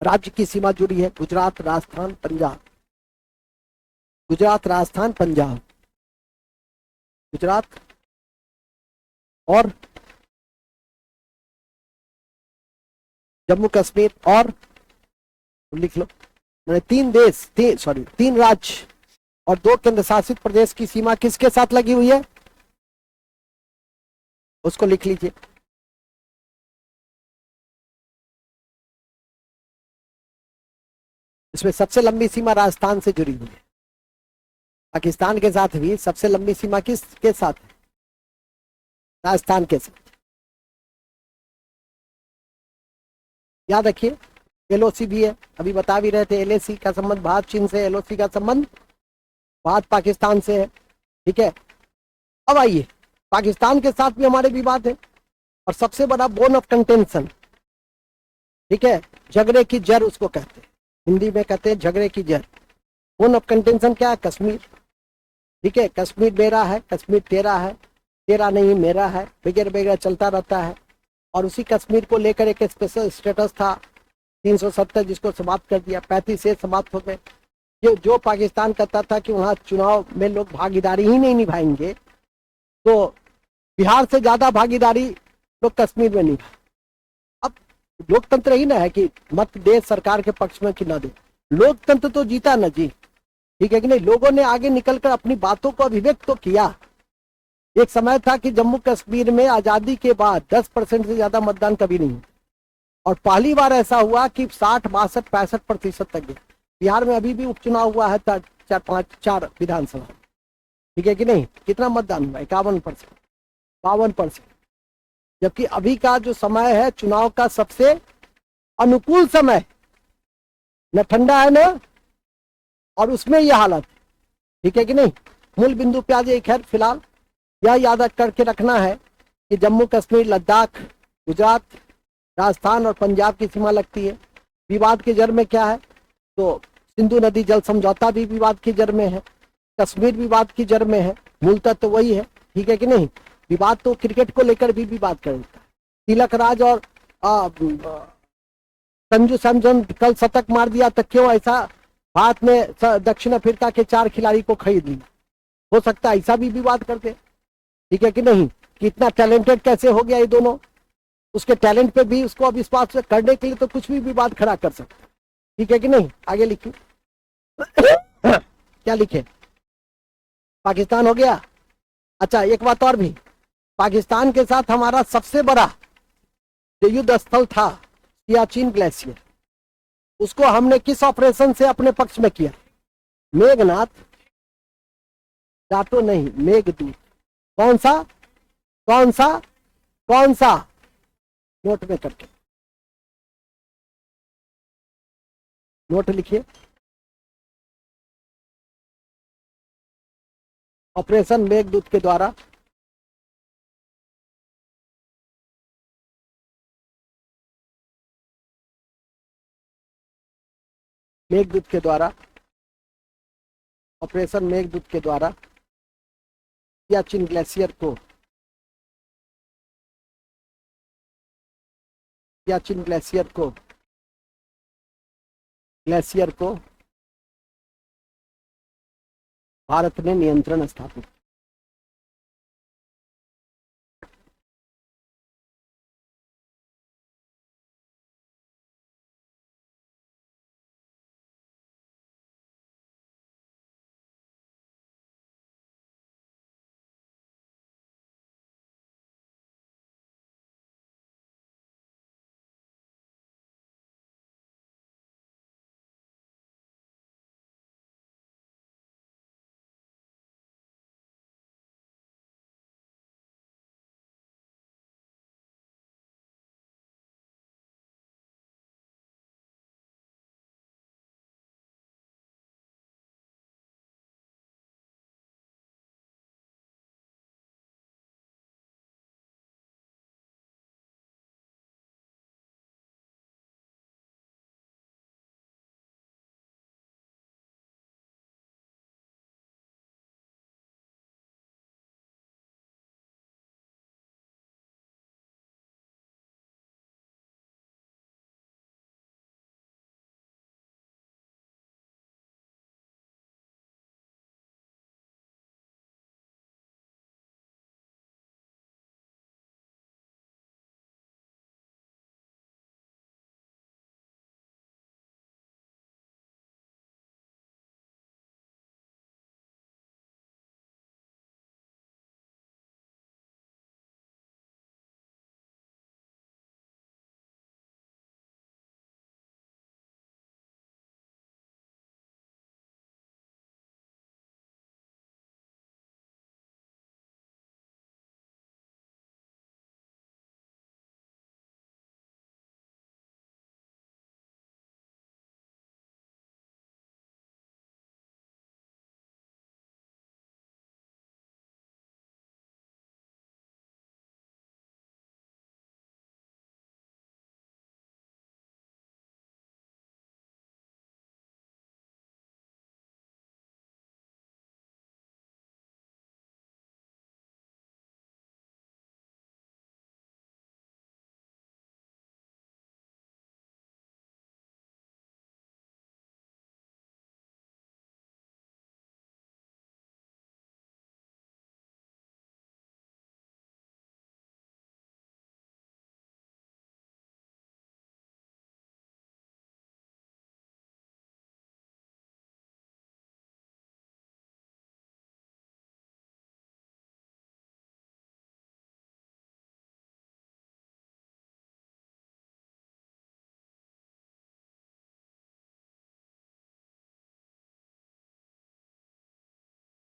राज्य की सीमा जुड़ी है? गुजरात, राजस्थान, पंजाब। गुजरात, राजस्थान, पंजाब, गुजरात और जम्मू कश्मीर, और लिख लो, मैंने तीन राज्य और 2 केंद्र शासित प्रदेश की सीमा किसके साथ लगी हुई है? उसको लिख लीजिए। इसमें सबसे लंबी सीमा राजस्थान से जुड़ी हुई है। पाकिस्तान के साथ भी सबसे लंबी सीमा किसके साथ है? राजस्थान के साथ। याद रखिए, एलओसी भी है, अभी बता भी रहे थे, एलएसी का संबंध भारत चीन से, एलओसी का संबंध भारत पाकिस्तान से है। ठीक है, अब आइए, पाकिस्तान के साथ भी हमारे विवाद है, और सबसे बड़ा बोन ऑफ कंटेंशन, ठीक है, झगड़े की जड़ उसको कहते हैं, हिंदी में कहते हैं झगड़े की जड़। बोन ऑफ कंटेंशन क्या है? कश्मीर। ठीक है, कश्मीर मेरा है, कश्मीर तेरा है, तेरा नहीं मेरा है, वगैरह वगैरह चलता रहता है। और उसी कश्मीर को लेकर एक स्पेशल स्टेटस था 370, जिसको समाप्त कर दिया, 35 से समाप्त हो गए। जो पाकिस्तान कहता था कि वहाँ चुनाव में लोग भागीदारी ही नहीं निभाएंगे, तो बिहार से ज्यादा भागीदारी लोग कश्मीर में निभाए। अब लोकतंत्र ही ना है कि मत दे सरकार के पक्ष में कि ना दे, लोकतंत्र तो जीता ना जी, ठीक है कि नहीं? लोगों ने आगे निकलकर अपनी बातों को अभिव्यक्त तो किया। एक समय था कि जम्मू कश्मीर में आजादी के बाद 10% से ज्यादा मतदान कभी नहीं, और पहली बार ऐसा हुआ कि 60, 62, 65% तक गया। बिहार में अभी भी उपचुनाव हुआ है 4 विधानसभा, ठीक है कि नहीं? कितना मतदान हुआ? 51%, 52%। जबकि अभी का जो समय है चुनाव का सबसे अनुकूल समय, न ठंडा है न, और उसमें यह हालत, ठीक है कि नहीं? मूल बिंदु पे आज एक है, फिलहाल यह याद करके रखना है कि जम्मू कश्मीर, लद्दाख, गुजरात, राजस्थान और पंजाब की सीमा लगती है। विवाद की जड़ में क्या है? तो सिंधु नदी जल समझौता भी विवाद की जड़ में है, कश्मीर विवाद की जड़ में है, मूलतः तो वही है, ठीक है कि नहीं? विवाद तो क्रिकेट को लेकर भी विवाद करता है। तिलक राज और संजू सैमसन कल शतक मार दिया, तो क्यों ऐसा भारत में दक्षिण अफ्रीका के 4 खिलाड़ी को खरीद लिया? हो सकता है ऐसा भी विवाद करते, ठीक है कि नहीं? कितना टैलेंटेड कैसे हो गया ये दोनों, उसके टैलेंट पे भी उसको अविश्वास करने के लिए तो कुछ भी विवाद खड़ा कर सकते, ठीक है कि नहीं? आगे लिखिए। क्या लिखे? पाकिस्तान हो गया। अच्छा, एक बात और भी, पाकिस्तान के साथ हमारा सबसे बड़ा जो युद्ध स्थल था सियाचिन ग्लेशियर, उसको हमने किस ऑपरेशन से अपने पक्ष में किया? मेघनाथ, डाटो नहीं, मेघदूत। कौन सा कौन सा कौन सा? नोट में करके, नोट लिखिए। ऑपरेशन मेघदूत के द्वारा मेघदूत के द्वारा ऑपरेशन मेघदूत के द्वारा सियाचिन ग्लेशियर को, सियाचिन ग्लेशियर को भारत ने नियंत्रण स्थापित।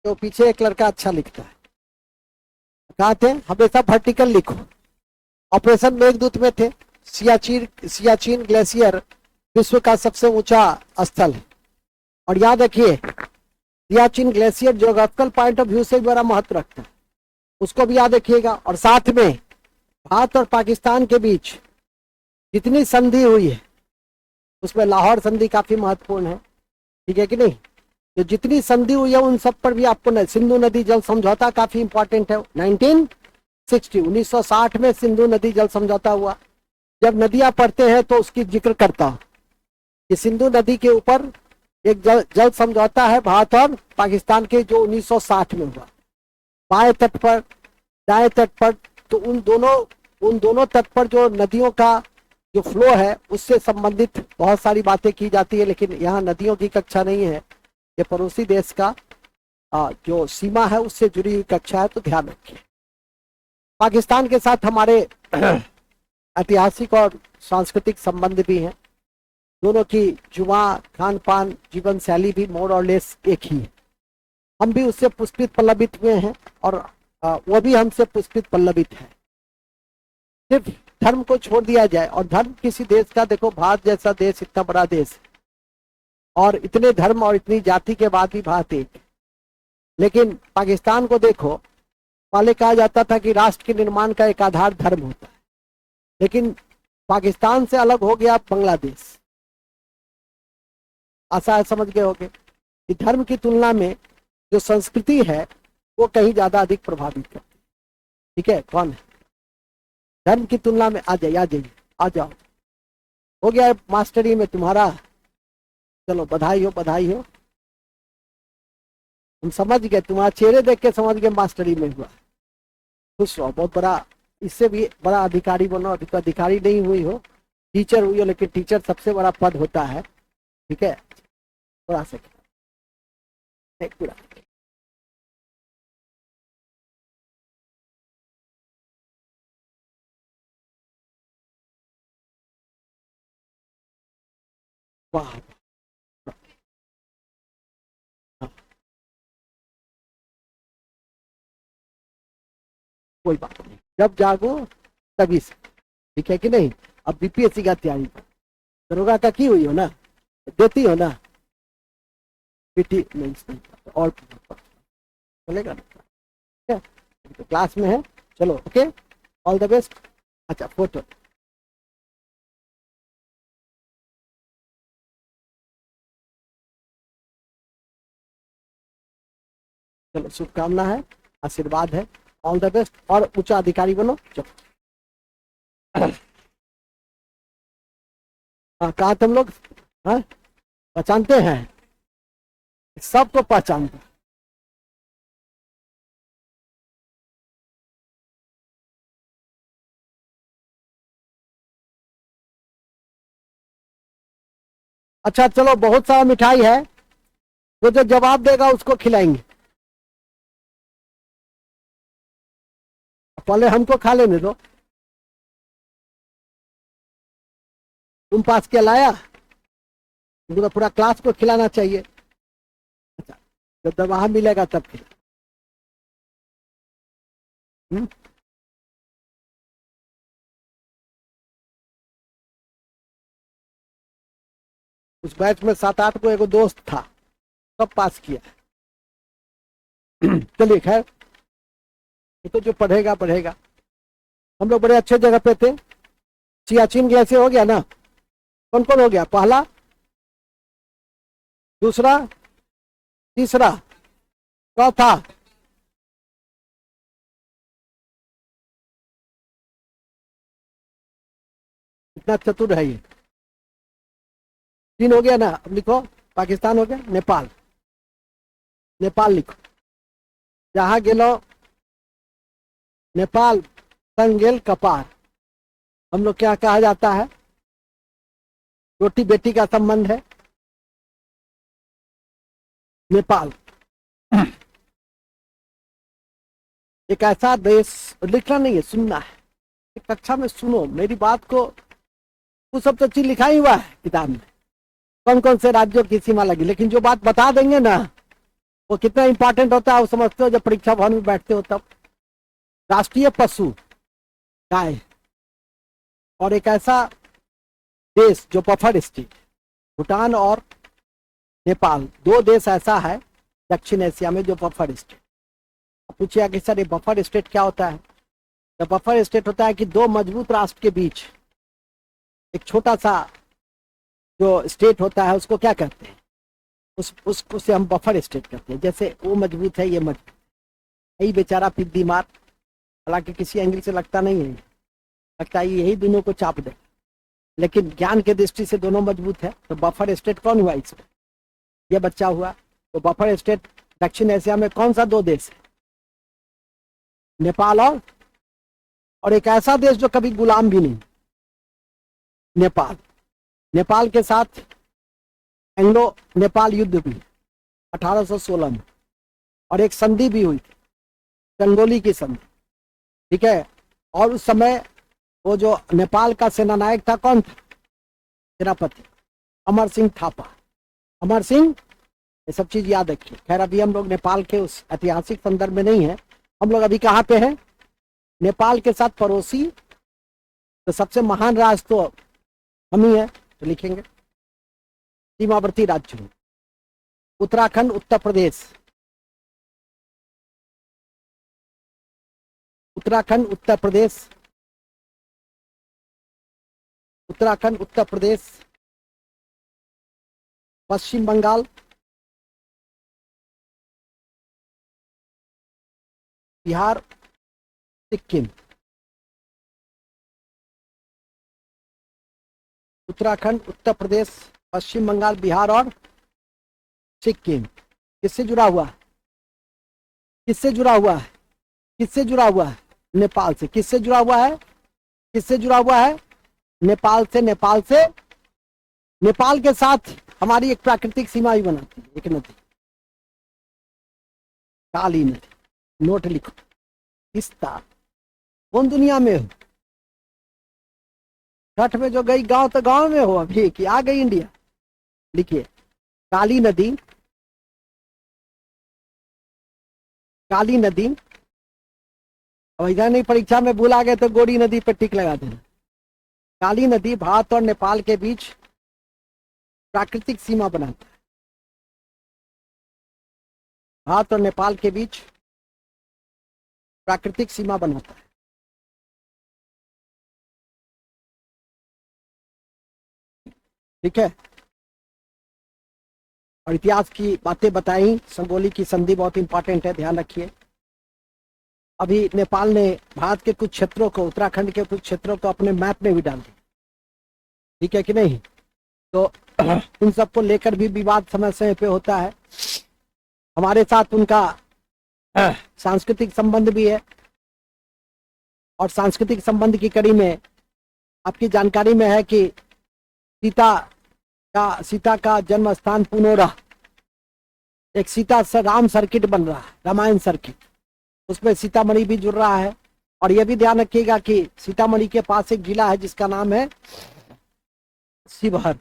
तो पीछे एक लड़का अच्छा लिखता है, कहा थे हमेशा वर्टिकल लिखो। ऑपरेशन मेघदूत में थे। सियाचिन ग्लेशियर विश्व का सबसे ऊंचा स्थल है। और याद रखिए Siachen glacier geographical point of view से बड़ा महत्व रखता है, उसको भी याद रखिएगा। और साथ में भारत और पाकिस्तान के बीच जितनी संधि हुई है उसमें लाहौर संधि काफी महत्वपूर्ण है, ठीक है कि नहीं। तो जितनी संधि हुई है उन सब पर भी आपको सिंधु नदी जल समझौता काफी इंपॉर्टेंट है। 1960 में सिंधु नदी जल समझौता हुआ। जब नदियां पढ़ते हैं तो उसकी जिक्र करता हूं कि सिंधु नदी के ऊपर एक जल समझौता है भारत और पाकिस्तान के, जो 1960 में हुआ। बाएं तट पर दाएं तट पर, तो उन दोनों तट पर जो नदियों का जो फ्लो है उससे संबंधित बहुत सारी बातें की जाती है, लेकिन यहाँ नदियों की कक्षा नहीं है, ये पड़ोसी देश का जो सीमा है उससे जुड़ी हुई कक्षा है, तो ध्यान रखिए। पाकिस्तान के साथ हमारे ऐतिहासिक और सांस्कृतिक संबंध भी हैं। दोनों की जुमा, खान पान, जीवन शैली भी मोर और लेस एक ही है। हम भी उससे पुष्पित पल्लवित हुए हैं और वो भी हमसे पुष्पित पल्लवित है। सिर्फ धर्म को छोड़ दिया जाए, और धर्म किसी देश का, देखो भारत जैसा देश इतना बड़ा देश है और इतने धर्म और इतनी जाति के बाद भी भारत एक, लेकिन पाकिस्तान को देखो, पहले कहा जाता था कि राष्ट्र के निर्माण का एक आधार धर्म होता है, लेकिन पाकिस्तान से अलग हो गया बांग्लादेश। ऐसा समझ गए होंगे कि धर्म की तुलना में जो संस्कृति है वो कहीं ज्यादा अधिक प्रभावित करती है, ठीक है। कौन है धर्म की तुलना में? आ जाइए आ जाओ, हो गया मास्टरी में तुम्हारा, चलो बधाई हो बधाई हो। हम समझ गए, तुम्हारा चेहरे देख के समझ गए मास्टरी में हुआ। खुश रहो, बहुत बड़ा, इससे भी बड़ा अधिकारी बनो। अभी तो अधिकारी नहीं हुई हो, टीचर हुई हो, लेकिन टीचर सबसे बड़ा पद होता है। ठीक है, थोड़ा सा पूरा वाह, कोई बात नहीं, जब जागो तभी से। ठीक है कि नहीं? अब बीपीएससी का तैयारी करो, दरोगा का की हुई हो ना, देती हो ना, पीटी मेंस नहीं और चलेगा ना? ठीक है, तो क्लास में है, चलो ओके, ऑल द बेस्ट। अच्छा फोटो, चलो शुभकामना है, आशीर्वाद है, ऑल द बेस्ट, और ऊंचा अधिकारी बनो। चलो कहा तुम लोग, हाँ पहचानते हैं, सबको पहचानते हैं। अच्छा चलो, बहुत सारा मिठाई है, तो जो जवाब देगा उसको खिलाएंगे। पहले हमको खा लेने दो। तुम पास क्या लाया, तुमको तो पूरा क्लास को खिलाना चाहिए। अच्छा, जब दवा मिलेगा तब खिला। हम्म? उस बैच में 7-8 को एगो दोस्त था, सब पास किया। चलिए खैर, ये तो जो पढ़ेगा पढ़ेगा। हम लोग बड़े अच्छे जगह पे थे। सियाचिन ग्लेशियर हो गया ना, कौन कौन हो गया, पहला, दूसरा, तीसरा, चौथा, इतना चतुर है ये। 3 हो गया ना, अब लिखो, पाकिस्तान हो गया, नेपाल, नेपाल लिखो, जहां गेलो नेपाल संग गेल कपार। हम लोग क्या कहा जाता है, रोटी बेटी का संबंध है। नेपाल एक ऐसा देश, लिखना नहीं है, सुनना है। एक कक्षा में सुनो मेरी बात को, वो सब तो चीज लिखा ही हुआ है किताब में, कौन कौन से राज्यों की सीमा लगी, लेकिन जो बात बता देंगे ना, वो कितना इंपॉर्टेंट होता है वो समझते हो जब परीक्षा भवन में बैठते हो तब। राष्ट्रीय पशु गाय, और एक ऐसा देश जो बफर स्टेट, भूटान और नेपाल, 2 देश ऐसा है दक्षिण एशिया में जो बफर स्टेट। पूछिए कि सर ये बफर स्टेट क्या होता है, तो बफर स्टेट होता है कि 2 मजबूत राष्ट्र के बीच एक छोटा सा जो स्टेट होता है उसको क्या कहते हैं, उसको से हम बफर स्टेट कहते हैं। जैसे वो मजबूत है, ये मजबूत है, यही बेचारा फिर मार, हालांकि किसी एंगल से लगता नहीं है, लगता है यही दोनों को चाप दे, लेकिन ज्ञान के दृष्टि से दोनों मजबूत है। तो बफर स्टेट कौन हुआ इसमें, ये बच्चा हुआ। तो बफर स्टेट दक्षिण एशिया में कौन सा 2 देश है, नेपाल और एक ऐसा देश जो कभी गुलाम भी नहीं, नेपाल। नेपाल के साथ एंग्लो नेपाल युद्ध भी 1816 में, और एक संधि भी हुई थी, चंदौली की संधि। ठीक है, और उस समय वो जो नेपाल का सेनानायक था कौन था, सेनापति अमर सिंह थापा। अमर सिंह, ये सब चीज याद रखिए। खैर अभी हम लोग नेपाल के उस ऐतिहासिक संदर्भ में नहीं है, हम लोग अभी कहाँ पे हैं, नेपाल के साथ पड़ोसी, तो सबसे महान राष्ट्र तो हम ही है, तो लिखेंगे सीमावर्ती राज्य, उत्तराखंड, उत्तर प्रदेश, उत्तराखंड, उत्तर प्रदेश, उत्तराखंड, उत्तर प्रदेश, पश्चिम बंगाल, बिहार, सिक्किम। उत्तराखंड, उत्तर प्रदेश, पश्चिम बंगाल, बिहार और सिक्किम। किससे जुड़ा हुआ, किससे जुड़ा हुआ है? किससे जुड़ा हुआ है? नेपाल से। किससे जुड़ा हुआ है? किससे जुड़ा हुआ है? नेपाल से। नेपाल से, नेपाल के साथ हमारी एक प्राकृतिक सीमा भी बनाती है, एक नदी, काली नदी। नोट लिखो। तीस्ता। कौन दुनिया में हो? छठ में जो गई गांव, तो गांव में हो अभी कि आ गई इंडिया? लिखिए, काली नदी। काली नदी। अब इधर नहीं, परीक्षा में भूल आ गए तो गोरी नदी पर टिक लगा देना। काली नदी भारत और नेपाल के बीच प्राकृतिक सीमा बनाता है। भारत और नेपाल के बीच प्राकृतिक सीमा बनाता है। ठीक है, और इतिहास की बातें बताई। संगोली की संधि बहुत इंपॉर्टेंट है, ध्यान रखिए। अभी नेपाल ने भारत के कुछ क्षेत्रों को, उत्तराखंड के कुछ क्षेत्रों को अपने मैप में भी डाल दिया। ठीक है कि नहीं? तो इन सबको लेकर भी विवाद समय समय पे होता है। हमारे साथ उनका सांस्कृतिक संबंध भी है, और सांस्कृतिक संबंध की कड़ी में आपकी जानकारी में है कि सीता का जन्म स्थान पुनोरा, एक सीता से राम सर्किट बन रहा है, रामायण सर्किट, उसमें सीतामढ़ी भी जुड़ रहा है। और यह भी ध्यान रखिएगा कि सीतामढ़ी के पास एक जिला है जिसका नाम है शिवहर,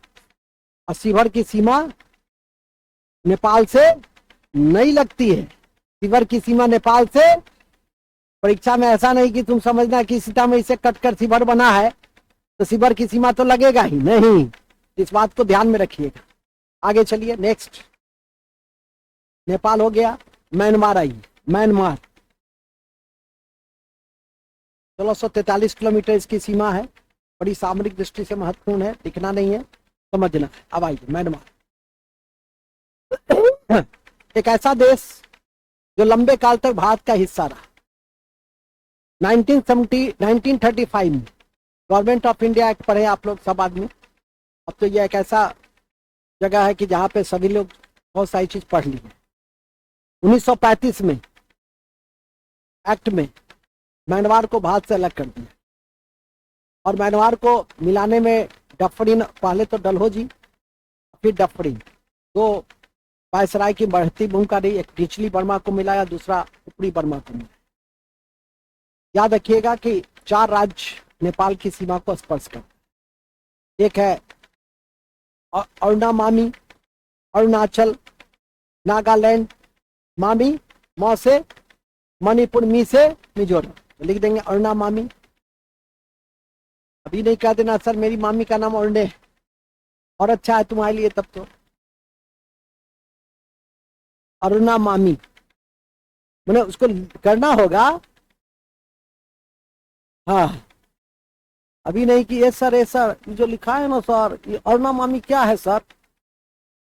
और शिवहर की सीमा नेपाल से नहीं लगती है। शिवहर की सीमा नेपाल से, परीक्षा में ऐसा नहीं कि तुम समझना कि सीतामढ़ी से कटकर शिवहर बना है तो शिवहर की सीमा तो लगेगा ही नहीं। इस बात को ध्यान में रखिएगा। आगे चलिए, नेक्स्ट। नेपाल हो गया, म्यांमार आइए। म्यांमार 1643 किलोमीटर इसकी सीमा है, बड़ी सामरिक दृष्टि से महत्वपूर्ण है, दिखना नहीं है, समझना। अब आइए म्यांमार। एक ऐसा देश जो लंबे काल तक भारत का हिस्सा रहा। 1935 में गवर्नमेंट ऑफ इंडिया एक्ट पढ़े आप लोग सब आदमी। अब तो यह एक ऐसा जगह है कि जहाँ पे सभी लोग बहुत सारी चीज पढ़ ली है। 1935 में एक्ट में म्यांमार को भारत से अलग कर दिया, और म्यांमार को मिलाने में डफरिन, पहले तो डलहौजी फिर डफरिन, दो वायसराय की बढ़ती भूमिका रही। एक निचली बर्मा को मिलाया, दूसरा ऊपरी बर्मा को मिलाया। याद रखिएगा कि 4 राज्य नेपाल की सीमा को स्पर्श करते। एक है अरुणा मामी, अरुणाचल, नागालैंड, मामी, मौ से मणिपुर, मी से मिजोरम। तो लिख देंगे अरुणा मामी। अभी नहीं कह देना सर मेरी मामी का नाम अरुणे, और अच्छा है तुम्हारे लिए तब तो। अरुणा मामी मैंने उसको करना होगा। हाँ, अभी नहीं कि ये सर जो लिखा है ना सर, ये अरुणा मामी क्या है सर?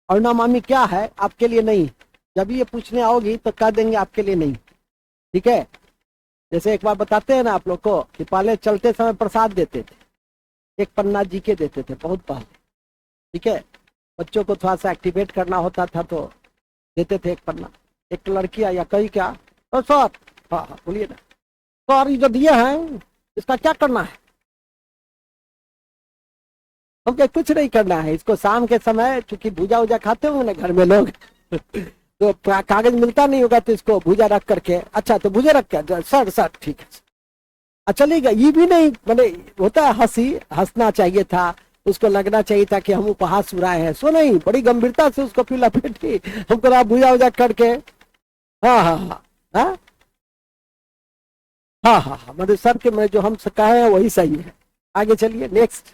अरुणा मामी क्या है? आपके लिए नहीं। जब ये पूछने आओगी तो कह देंगे आपके लिए नहीं। ठीक है, जैसे एक बार बताते हैं ना आप लोग को कि पहले चलते समय प्रसाद देते थे, एक पन्ना जी के देते थे बहुत पहले। ठीक है, बच्चों को थोड़ा सा एक्टिवेट करना होता था तो देते थे एक पन्ना। एक लड़की या कहीं क्या, तो सर, हाँ हाँ बोलिए ना सर, ये जो दिए हैं इसका क्या करना है? हमको कुछ नहीं करना है, इसको शाम के समय चूंकि भूजा वूजा खाते होंगे ना घर में लोग तो कागज मिलता नहीं होगा तो इसको भूजा रख करके, अच्छा तो भूजा रख कर सर ठीक है चलेगा। ये भी नहीं, मैंने होता है हंसी, हंसना चाहिए था, उसको लगना चाहिए था कि हम उपहास उड़ाए हैं, सो नहीं, बड़ी गंभीरता से उसको फिर लपेटी, हमको भूजा वूजा करके। हाँ हाँ हाँ हाँ हाँ हाँ हाँ, मतलब सर के मैं जो हम कहे हैं वही सही है। आगे चलिए, नेक्स्ट।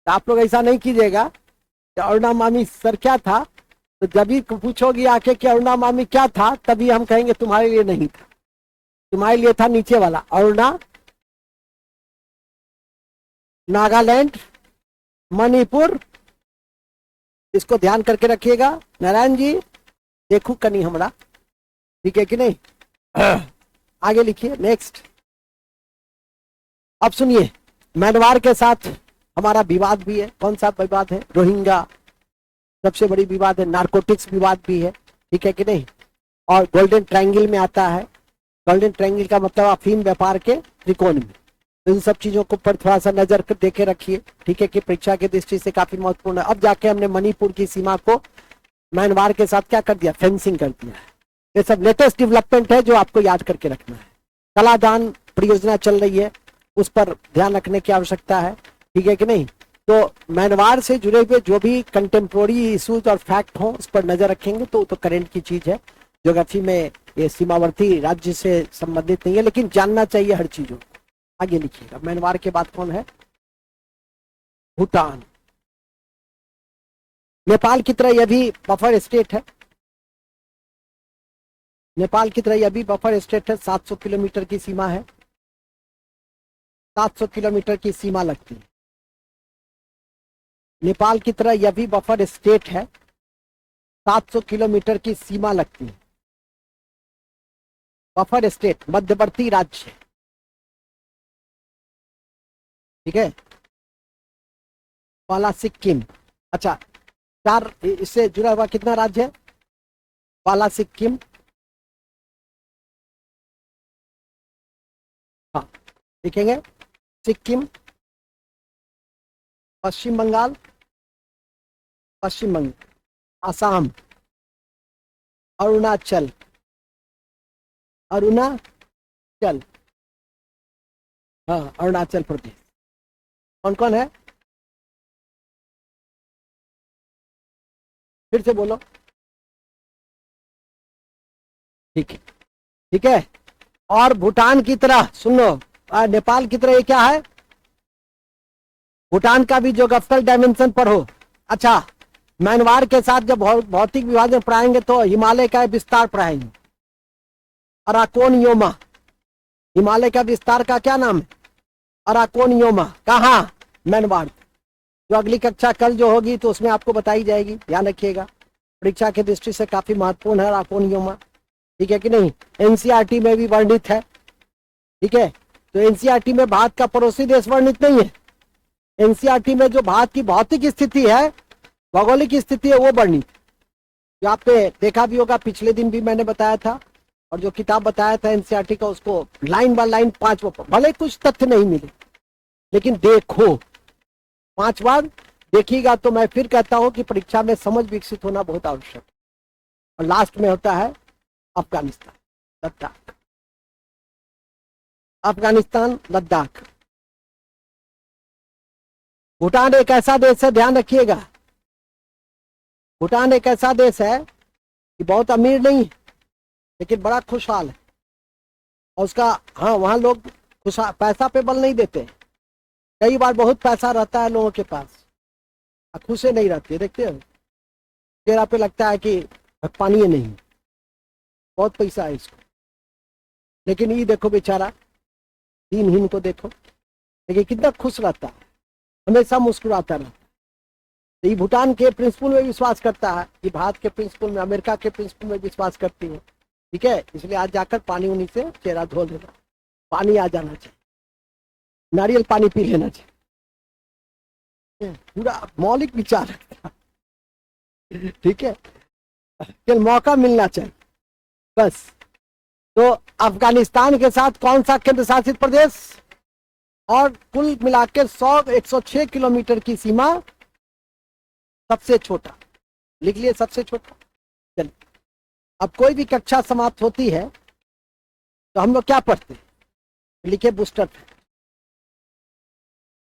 आप लोग ऐसा नहीं कीजिएगा कि अरुणा मामी सर क्या था, तो जब भी पूछोगी आके कि अरुणा मामी क्या था, तभी हम कहेंगे तुम्हारे लिए नहीं था, तुम्हारे लिए था नीचे वाला अरुणा, नागालैंड, मणिपुर। इसको ध्यान करके रखिएगा। नारायण जी देखू कनी हमारा, ठीक है कि नहीं? आगे लिखिए, नेक्स्ट। अब सुनिए, म्यांमार के साथ हमारा विवाद भी है। कौन सा विवाद है? रोहिंग्या सबसे बड़ी विवाद है, नारकोटिक्स विवाद भी है, ठीक है कि नहीं? और गोल्डन ट्रायंगल में आता है। गोल्डन ट्रायंगल का मतलब अफीम व्यापार के त्रिकोण में। तो इन सब चीजों को पर थोड़ा सा नजर देके रखिए, ठीक है, कि परीक्षा की दृष्टि से काफी महत्वपूर्ण है। अब जाके हमने मणिपुर की सीमा को म्यांमार के साथ क्या कर दिया, फेंसिंग कर दिया है। ये सब लेटेस्ट डेवलपमेंट है जो आपको याद करके रखना है। कलादान परियोजना चल रही है, उस पर ध्यान रखने की आवश्यकता है, ठीक है कि नहीं। तो म्यांमार से जुड़े हुए जो भी कंटेम्प्रोरी इश्यूज और फैक्ट हो उस पर नजर रखेंगे तो करेंट की चीज है। ज्योग्राफी में ये सीमावर्ती राज्य से संबंधित नहीं है, लेकिन जानना चाहिए हर चीजों को। आगे लिखिएगा, म्यांमार के बाद कौन है, भूटान। नेपाल की तरह यह भी बफर स्टेट है। नेपाल की तरह यह भी बफर स्टेट है। 700 किलोमीटर की सीमा है, 700 किलोमीटर की सीमा लगती है। नेपाल की तरह यह भी बफर स्टेट है, 700 किलोमीटर की सीमा लगती है। बफर स्टेट मध्यवर्ती राज्य, ठीक है। पहला सिक्किम, अच्छा, 4 इससे जुड़ा हुआ कितना राज्य है, पहला सिक्किम, हाँ लिखेंगे, सिक्किम, पश्चिम बंगाल, पश्चिम बंगाल, असम, अरुणाचल, अरुणाचल, हाँ अरुणाचल प्रदेश। कौन कौन है, फिर से बोलो, ठीक है, ठीक है। और भूटान की तरह सुन लो, नेपाल की तरह ये क्या है, भूटान का भी ज्योग्राफिकल डायमेंशन पर हो। अच्छा, म्यांमार के साथ जब भौतिक विभाजन पढ़ाएंगे तो हिमालय का विस्तार पढ़ाएंगे, अराकोनियोमा। हिमालय का विस्तार का क्या नाम है, अराकोनियोमा। कहाँ, म्यांमार। जो अगली कक्षा कल जो होगी तो उसमें आपको बताई जाएगी, ध्यान रखिएगा, परीक्षा की दृष्टि से काफी महत्वपूर्ण है अराकोनियोमा, ठीक है कि नहीं। एनसीईआरटी में भी वर्णित है, ठीक है। तो एनसीईआरटी में भारत का पड़ोसी देश वर्णित नहीं है, एनसीईआरटी में जो भारत की भौतिक स्थिति है, भौगोलिक स्थिति है, वो वर्णित। जो आपने देखा भी होगा, पिछले दिन भी मैंने बताया था, और जो किताब बताया था एनसीईआरटी का, उसको लाइन बाय लाइन 5 बार, भले कुछ तथ्य नहीं मिले लेकिन देखो, 5 बार देखिएगा। तो मैं फिर कहता हूं कि परीक्षा में समझ विकसित होना बहुत आवश्यक है। और लास्ट में होता है अफगानिस्तान, लद्दाख, अफगानिस्तान, लद्दाख। भूटान एक ऐसा देश है, ध्यान रखिएगा, भूटान एक ऐसा देश है कि बहुत अमीर नहीं है लेकिन बड़ा खुशहाल है। और उसका, हाँ, वहां लोग पैसा पे बल नहीं देते। कई बार बहुत पैसा रहता है लोगों के पास, खुशे नहीं रहते, देखते हो, चेहरा पे लगता है कि पानी ही नहीं, बहुत पैसा है इसको, लेकिन ये देखो बेचारा, दीनहीन को देखो, लेकिन कितना खुश रहता है, हमेशा मुस्कुराता रहता है। तो ये भूटान के प्रिंसिपल में विश्वास करता है, ये भारत के प्रिंसिपल में, अमेरिका के प्रिंसिपल में विश्वास करती है, ठीक है। इसलिए आज जाकर पानी उन्हीं से चेहरा धो लेना, पानी आ जाना चाहिए, नारियल पानी पी लेना चाहिए, पूरा मौलिक विचार रखता है, ठीक है, केवल मौका मिलना चाहिए बस। तो अफगानिस्तान के साथ कौन सा केंद्र शासित प्रदेश, और कुल मिलाकर 106 किलोमीटर की सीमा, सबसे छोटा, लिख लिए सबसे छोटा। चलिए, अब कोई भी कक्षा समाप्त होती है तो हम लोग क्या पढ़ते हैं, लिखे booster fact,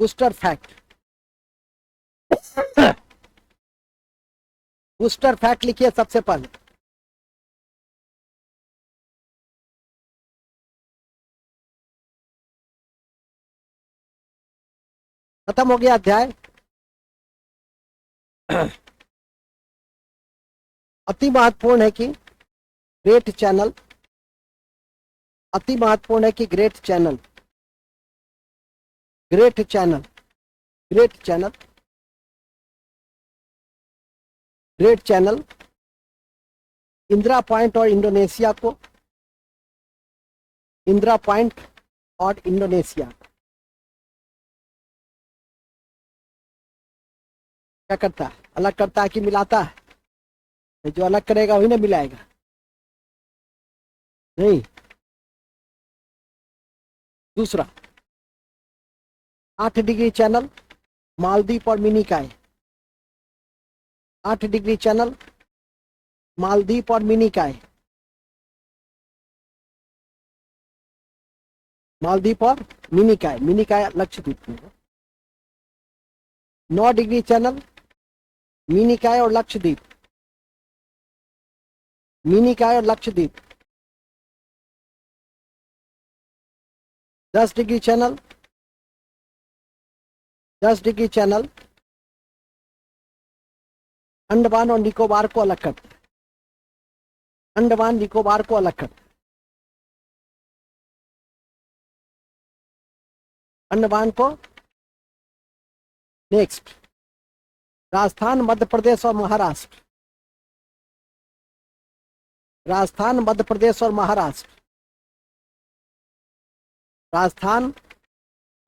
booster fact, booster fact लिखिए सबसे पहले। खत्म हो गया अध्याय। अति महत्वपूर्ण है कि ग्रेट चैनल, अति महत्वपूर्ण है कि great channel, great channel, great channel, great channel, Indira point और इंडोनेशिया को, इंदिरा पॉइंट और इंडोनेशिया क्या करता है, अलग करता है कि मिलाता है, जो अलग करेगा वही ना मिलाएगा। नहीं। दूसरा 8 डिग्री चैनल मालदीव और मिनिकॉय, 8 डिग्री चैनल मालदीव और मिनिकॉय, मालदीव और मिनिकॉय, मिनिकॉय लक्षद्वीप में। 9 डिग्री चैनल मिनिकॉय और लक्षद्वीप, मिनिकॉय और Lakshadweep. 10 degree channel, 10 degree channel Andaman और निकोबार को अलग करता है, अंडमान निकोबार को अलग करता है, अंडमान को। नेक्स्ट राजस्थान, मध्य प्रदेश और महाराष्ट्र, राजस्थान, मध्य प्रदेश और महाराष्ट्र, राजस्थान,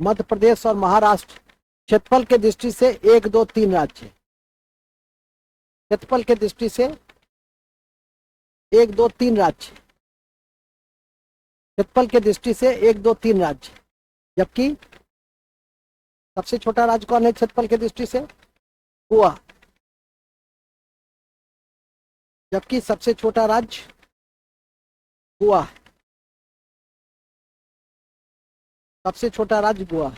मध्य प्रदेश और महाराष्ट्र क्षेत्रफल के दृष्टि से 1, 2, 3 राज्य, क्षेत्रफल के दृष्टि से 1, 2, 3 राज्य, क्षेत्रफल के दृष्टि से 1, 2, 3 राज्य। जबकि सबसे छोटा राज्य कौन है क्षेत्रफल के दृष्टि से? गोवा। जबकि सबसे छोटा राज्य गोवा, सबसे छोटा राज्य गोवा।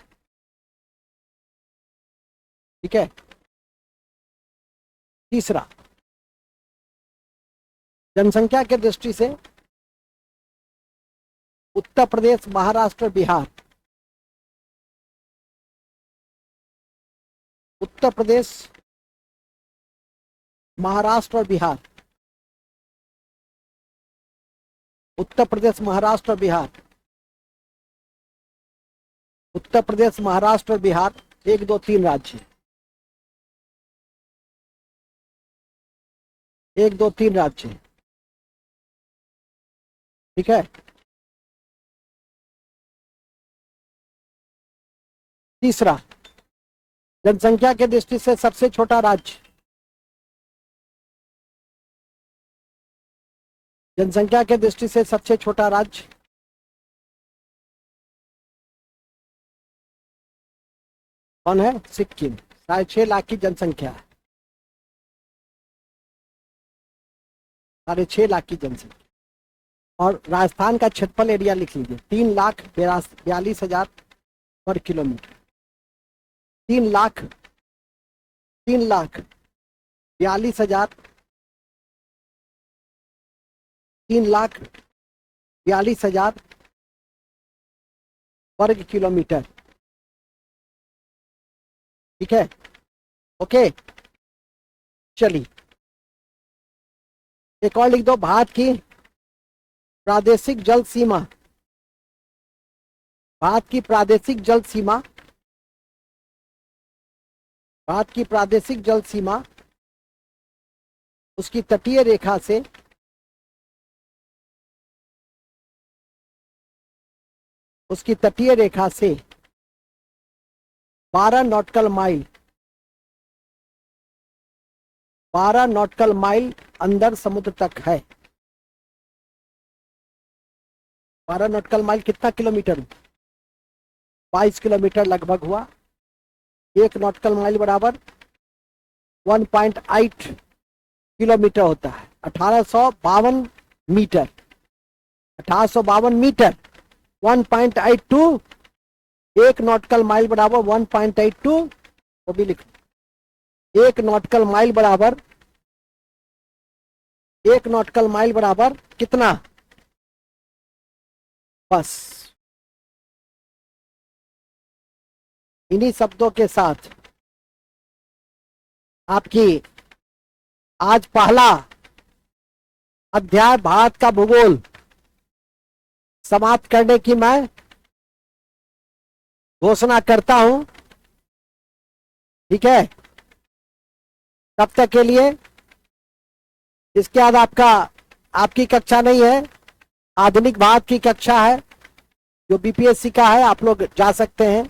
ठीक है। तीसरा जनसंख्या के दृष्टि से उत्तर प्रदेश, महाराष्ट्र, बिहार, उत्तर प्रदेश, महाराष्ट्र और बिहार, उत्तर प्रदेश, महाराष्ट्र और बिहार, उत्तर प्रदेश, महाराष्ट्र और बिहार 1, 2, 3 राज्य, 1, 2, 3 राज्य। ठीक है। तीसरा जनसंख्या के दृष्टि से सबसे छोटा राज्य, जनसंख्या के दृष्टि से सबसे छोटा राज्य कौन है? सिक्किम, 6.5 लाख की जनसंख्या है, 6.5 लाख की जनसंख्या। और राजस्थान का क्षेत्रफल एरिया लिख लीजिए, 3,42,000 वर्ग किलोमीटर, 3,42,000, 3,42,000 वर्ग किलोमीटर। ठीक है। ओके, चलिए एक और लिख दो, भारत की प्रादेशिक जल सीमा, भारत की प्रादेशिक जल सीमा, भारत की प्रादेशिक जल सीमा उसकी तटीय रेखा से उसकी तटीय रेखा से 12 नॉटिकल माइल, 12 नॉटिकल माइल अंदर समुद्र तक है। 12 नॉटिकल माइल कितना किलोमीटर? 22 किलोमीटर लगभग हुआ। 1 नॉटिकल माइल बराबर 1.8 किलोमीटर होता है, 1852 मीटर, 1852 मीटर, 1.82, 1 नॉटिकल माइल बराबर 1.82, वो भी लिख, 1 नॉटिकल माइल बराबर, 1 नॉटिकल माइल बराबर कितना? बस इन्हीं शब्दों के साथ आपकी आज पहला अध्याय भारत का भूगोल समाप्त करने की मैं घोषणा करता हूं। ठीक है, तब तक के लिए, इसके बाद आपकी कक्षा नहीं है, आधुनिक भारत की कक्षा है जो बीपीएससी का है, आप लोग जा सकते हैं।